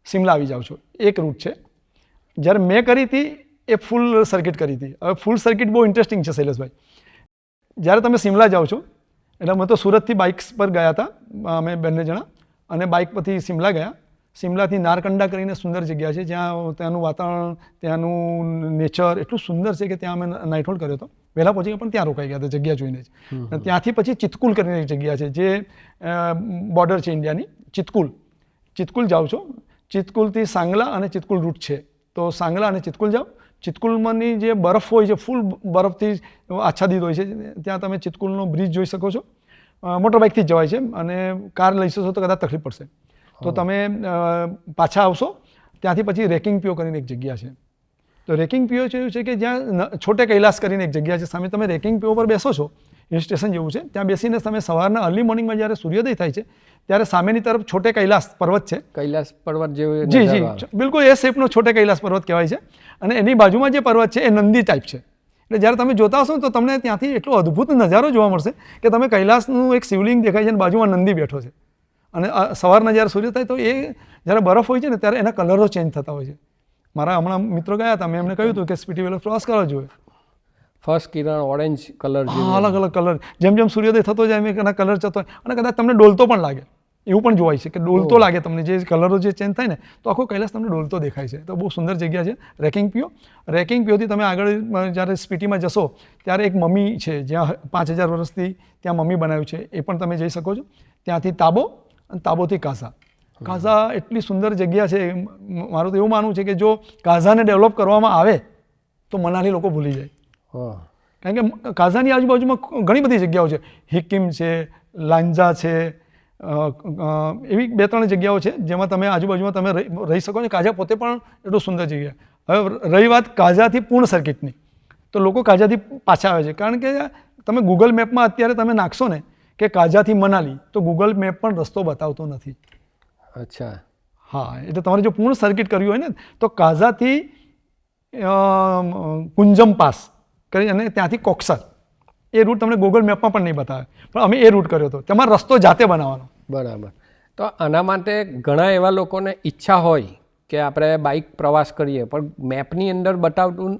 સિમલા આવી જાઓ છો. એક રૂટ છે. જ્યારે મેં કરી હતી એ ફૂલ સર્કિટ કરી હતી. હવે ફૂલ સર્કિટ બહુ ઇન્ટરેસ્ટિંગ છે શૈલેષભાઈ. જ્યારે તમે સિમલા જાઓ છો, એટલે અમે તો સુરતથી બાઇક્સ પર ગયા હતા અમે બંને જણા, અને બાઇક પરથી સિમલા ગયા. સિમલાથી નારકંડા કરીને સુંદર જગ્યા છે, જ્યાં ત્યાંનું વાતાવરણ, ત્યાંનું નેચર એટલું સુંદર છે કે ત્યાં અમે નાઇટ હોલ્ડ કર્યો હતો. વહેલા પહોંચી ગયા પણ ત્યાં રોકાઈ ગયા હતા જગ્યા જોઈને જ. ત્યાંથી પછી ચિતકુલ કરીને એક જગ્યા છે જે બોર્ડર છે ઇન્ડિયાની. ચિતકુલ જાઓ છો. ચિતકુલથી સાંગલા અને ચિતકુલ રૂટ છે, તો સાંગલા અને ચિતકુલ જાઓ. ચિતકુલમાંની જે બરફ હોય છે, ફૂલ બરફથી આચ્છાદિત હોય છે, ત્યાં તમે ચિતકુલનો બ્રિજ જોઈ શકો છો. મોટર બાઇકથી જ જવાય છે, અને કાર લઈ જશો તો કદાચ તકલીફ પડશે. તો તમે પાછા આવશો ત્યાંથી પછી રેકિંગ પીઓ કરીને એક જગ્યા છે. તો રેકિંગ પીઓ એવું છે કે જ્યાં છોટે કૈલાસ કરીને એક જગ્યા છે સામે. તમે રેકિંગ પીઓ પર બેસો છો, હિલ સ્ટેશન જેવું છે. ત્યાં બેસીને તમે સવારના અર્લી મોર્નિંગમાં જ્યારે સૂર્યોદય થાય છે ત્યારે સામેની તરફ છોટે કૈલાસ પર્વત છે. કૈલાસ પર્વત જેવું? જી જી, બિલકુલ એ શેપનો છોટે કૈલાસ પર્વત કહેવાય છે. અને એની બાજુમાં જે પર્વત છે એ નંદી ટાઈપ છે. એટલે જ્યારે તમે જોતા હશો તો તમને ત્યાંથી એટલો અદ્ભુત નજારો જોવા મળશે કે તમે કૈલાસનું એક શિવલિંગ દેખાય છે અને બાજુમાં નંદી બેઠો છે. અને સવારના જ્યારે સૂર્ય થાય તો એ જ્યારે બરફ હોય છે ને ત્યારે એના કલરો ચેન્જ થતા હોય છે. મારા હમણાં મિત્રો ગયા હતા, મેં એમને કહ્યું હતું કે સ્પીટી વેલો ક્રોસ કરવો જોઈએ. ફર્સ્ટ કિરણ ઓરેન્જ કલર, અલગ અલગ કલર, જેમ જેમ સૂર્યોદય થતો જાય એના કલર જતો હોય, અને કદાચ તમને ડોલતો પણ લાગે. એવું પણ જોવાય છે કે ડોલતો લાગે તમને, જે કલરો જે ચેન્જ થાય ને તો આખો કૈલાસ તમને ડોલતો દેખાય છે. તો બહુ સુંદર જગ્યા છે રેકિંગ પીઓ. રેકિંગ પીઓથી તમે આગળ જ્યારે સ્પીટીમાં જશો ત્યારે એક મમ્મી છે જ્યાં 5000 વર્ષથી ત્યાં મમ્મી બનાવ્યું છે, એ પણ તમે જઈ શકો છો. ત્યાંથી તાબો, અને તાબોથી કાઝા. કાઝા એટલી સુંદર જગ્યા છે. મારું તો એવું માનવું છે કે જો કાઝાને ડેવલપ કરવામાં આવે તો મનાલી લોકો ભૂલી જાય. કારણ કે કાઝાની આજુબાજુમાં ઘણી બધી જગ્યાઓ છે. હિકિમ છે, લાંજા છે, એવી 2-3 જગ્યાઓ છે જેમાં તમે આજુબાજુમાં તમે રહી શકો છો. કાઝા પોતે પણ એટલું સુંદર જગ્યા. હવે રહી વાત કાઝાથી પૂર્ણ સર્કિટની, તો લોકો કાઝાથી પાછા આવે છે, કારણ કે તમે ગૂગલ મેપમાં અત્યારે તમે નાખશો ને કે કાઝાથી મનાલી, તો ગૂગલ મેપ પણ રસ્તો બતાવતો નથી. અચ્છા. હા, એટલે તમારે જો પૂર્ણ સર્કિટ કરવી હોય ને તો કાઝાથી કુંજમ પાસ કરી અને ત્યાંથી કોક્સર, એ રૂટ તમને ગૂગલ મેપમાં પણ નહીં બતાવે, પણ અમે એ રૂટ કર્યો હતો. તમારે રસ્તો જાતે બનાવવાનો. બરાબર. તો આના માટે ઘણા એવા લોકોને ઈચ્છા હોય કે આપણે બાઇક પ્રવાસ કરીએ પણ મેપની અંદર બતાવતું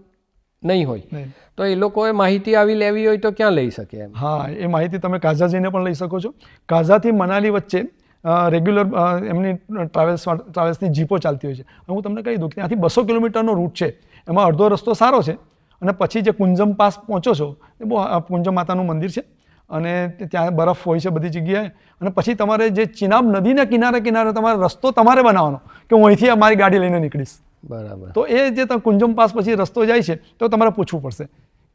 નહીં હોય, તો એ લોકોએ માહિતી આવી લેવી હોય તો ક્યાં લઈ શકે એમ? હા, એ માહિતી તમે કાઝા જઈને પણ લઈ શકો છો. કાઝાથી મનાલી વચ્ચે રેગ્યુલર એમની ટ્રાવેલ્સની જીપો ચાલતી હોય છે. હું તમને કહી દઉં કે ત્યાંથી 200 કિલોમીટરનો રૂટ છે, એમાં અડધો રસ્તો સારો છે અને પછી જે કુંજમ પાસ પહોંચો છો એ બહુ કુંજમ માતાનું મંદિર છે અને ત્યાં બરફ હોય છે બધી જગ્યાએ. અને પછી તમારે જે ચિનાબ નદીના કિનારે કિનારે તમારે રસ્તો તમારે બનાવવાનો કે હું અહીંથી અમારી ગાડી લઈને નીકળીશ. બરાબર. તો એ જે કુંજમ પાસ પછી રસ્તો જાય છે તો તમારે પૂછવું પડશે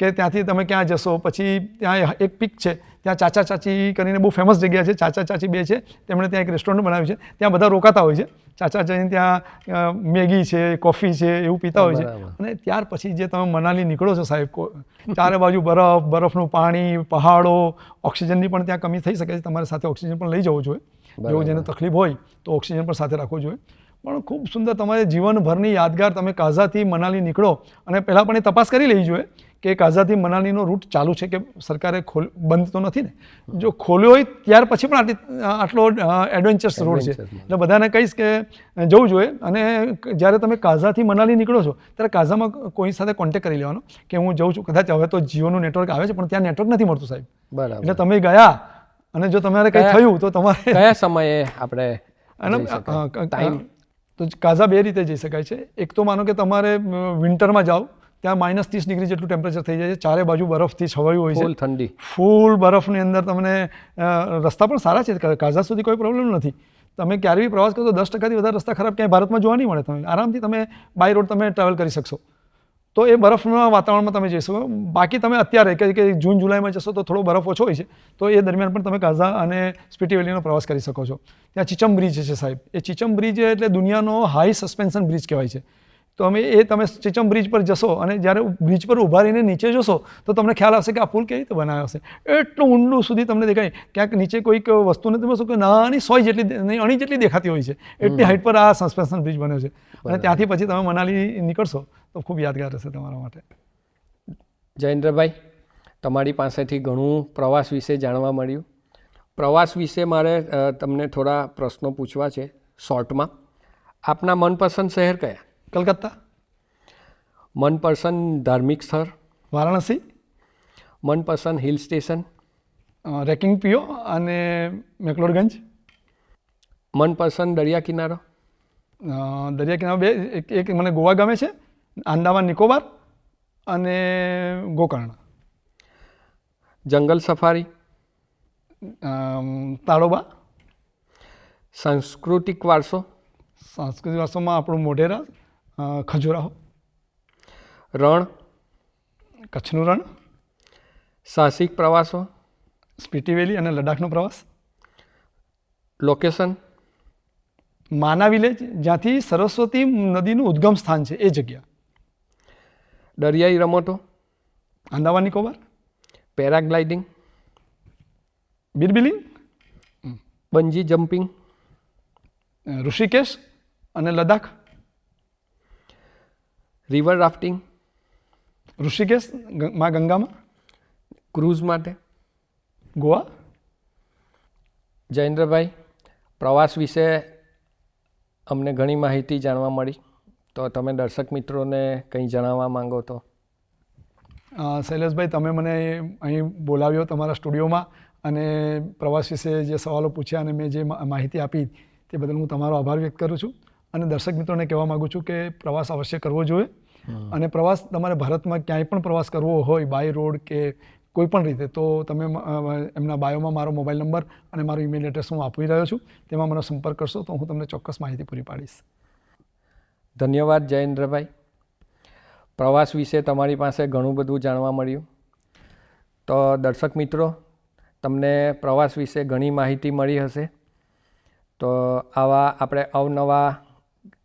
કે ત્યાંથી તમે ક્યાં જશો. પછી ત્યાં એક પીક છે, ત્યાં ચાચા ચાચી કરીને બહુ ફેમસ જગ્યા છે. ચાચા ચાચી બે છે, તેમણે ત્યાં એક રેસ્ટોરન્ટ બનાવ્યું છે, ત્યાં બધા રોકાતા હોય છે. ચાચા ચાચીને ત્યાં મેગી છે, કોફી છે, એવું પીતા હોય છે. અને ત્યાર પછી જે તમે મનાલી નીકળો છો સાહેબ, ચારે બાજુ બરફ, બરફનું પાણી, પહાડો, ઓક્સિજનની પણ ત્યાં કમી થઈ શકે છે. તમારે સાથે ઓક્સિજન પણ લઈ જવો જોઈએ. જો જેને તકલીફ હોય તો ઓક્સિજન પણ સાથે રાખવો જોઈએ. પણ ખૂબ સુંદર તમારે જીવનભરની યાદગાર. તમે કાઝાથી મનાલી નીકળો અને પહેલાં પણ એ તપાસ કરી લેવી જોઈએ કે કાઝાથી મનાલીનો રૂટ ચાલુ છે કે સરકારે બંધ તો નથી ને. જો ખોલ્યો હોય ત્યાર પછી પણ આટલો એડવેન્ચરસ રોડ છે, એટલે બધાને કહીશ કે જવું જોઈએ. અને જ્યારે તમે કાઝાથી મનાલી નીકળો છો ત્યારે કાઝામાં કોઈ સાથે કોન્ટેક્ટ કરી લેવાનો કે હું જઉં છું. કદાચ હવે તો જીઓનું નેટવર્ક આવે છે પણ ત્યાં નેટવર્ક નથી મળતું સાહેબ. બરાબર. એટલે તમે ગયા અને જો તમારે કંઈ થયું તો તમારે કયા સમયે આપણે ટાઈમ તો કાઝા બે રીતે જઈ શકાય છે. એક તો માનો કે તમારે વિન્ટરમાં જાઓ, ત્યાં -30 ડિગ્રી જેટલું ટેમ્પરેચર થઈ જાય છે, ચારે બાજુ બરફથી છવાયું હોય છે, ફૂલ ઠંડી, ફૂલ બરફની અંદર. તમને રસ્તા પણ સારા છે, કાઝા સુધી કોઈ પ્રોબ્લેમ નથી. તમે ક્યારે બી પ્રવાસ કરો તો 10%થી વધારે રસ્તા ખરાબ ક્યાંય ભારતમાં જોવા નહીં મળે. તમે આરામથી તમે બાય રોડ તમે ટ્રાવેલ કરી શકશો. તો એ બરફના વાતાવરણમાં તમે જઈ શકો. બાકી તમે અત્યારે કે જૂન જુલાઈમાં જશો તો થોડો બરફ ઓછો હોય છે, તો એ દરમિયાન પણ તમે કાઝા અને સ્પીટી વેલીનો પ્રવાસ કરી શકો છો. ત્યાં ચીચમ બ્રિજ છે સાહેબ, એ ચીચમ બ્રિજ એટલે દુનિયાનો હાઈ સસ્પેન્શન બ્રિજ કહેવાય છે. તો તમે ચીચમ બ્રિજ પર જશો અને જ્યારે બ્રિજ પર ઊભા રહીને નીચે જોશો તો તમને ખ્યાલ આવશે કે આ પુલ કેવી રીતે બનાવ્યો હશે. એટલું ઊંડું સુધી તમને દેખાય. ક્યાંક નીચે કોઈક વસ્તુને તમે શું કે નાની સોય જેટલી અણી જેટલી દેખાતી હોય છે, એટલી હાઈટ પર આ સસ્પેન્શન બ્રિજ બન્યો છે. અને ત્યાંથી પછી તમે મનાલી નીકળશો તો ખૂબ યાદગાર રહેશે તમારા માટે. જયેન્દ્રભાઈ, તમારી પાસેથી ઘણું પ્રવાસ વિશે જાણવા મળ્યું. પ્રવાસ વિશે મારે તમને થોડા પ્રશ્નો પૂછવા છે શોર્ટમાં. આપના મનપસંદ શહેર કયા? કલકત્તા. મનપસંદ ધાર્મિક સ્થળ? વારાણસી. મનપસંદ હિલ સ્ટેશન? રેકિંગ પિયો અને મેકલોડગંજ. મનપસંદ દરિયા કિનારો? દરિયા કિનારો બે, એક મને ગોવા ગમે છે, આંદામાન નિકોબાર અને ગોકર્ણ. જંગલ સફારી? તાડોબા. સાંસ્કૃતિક વારસો? સાંસ્કૃતિક વારસોમાં આપણું મોઢેરા, ખજુરાહો. રણ? કચ્છનું રણ. સાહસિક પ્રવાસો? સ્પીટી વેલી અને લદ્દાખનો પ્રવાસ. લોકેશન? માના વિલેજ, જ્યાંથી સરસ્વતી નદીનું ઉદ્ગમ સ્થાન છે, એ જગ્યા. દરિયાઈ રમતો? Andaman Nicobar. Paragliding? બિરબિલિંગ. Bungee jumping? Rishikesh અને લદ્દાખ. River rafting? ઋષિકેશ માં ગંગામાં. ક્રૂઝ માટે? ગોવા. જયેન્દ્રભાઈ, પ્રવાસ વિશે અમને ઘણી માહિતી જાણવા મળી, તો તમે દર્શક મિત્રોને કંઈ જણાવવા માંગો તો? શૈલેષભાઈ, તમે મને અહીં બોલાવ્યો તમારા સ્ટુડિયોમાં અને પ્રવાસ વિશે જે સવાલો પૂછ્યા અને મેં જે માહિતી આપી તે બદલ હું તમારો આભાર વ્યક્ત કરું છું. અને દર્શક મિત્રોને કહેવા માગું છું કે પ્રવાસ અવશ્ય કરવો જોઈએ. અને પ્રવાસ તમારે ભારતમાં ક્યાંય પણ પ્રવાસ કરવો હોય, બાય રોડ કે કોઈ પણ રીતે, તો તમે એમના બાયોમાં મારો મોબાઈલ નંબર અને મારો ઈમેલ એડ્રેસ હું આપી રહ્યો છું, તેમાં મને સંપર્ક કરશો તો હું તમને ચોક્કસ માહિતી પૂરી પાડીશ. ધન્યવાદ જયેન્દ્રભાઈ. પ્રવાસ વિશે તમારી પાસે ઘણું બધું જાણવા મળ્યું. તો દર્શક મિત્રો, તમને પ્રવાસ વિશે ઘણી માહિતી મળી હશે. તો આવા આપણે અવનવા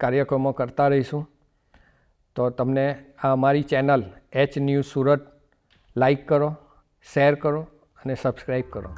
કાર્યક્રમો કરતા રહીશું. તો તમને આ અમારી channel H news Surat like કરો, શેર કરો અને સબસ્ક્રાઈબ કરો.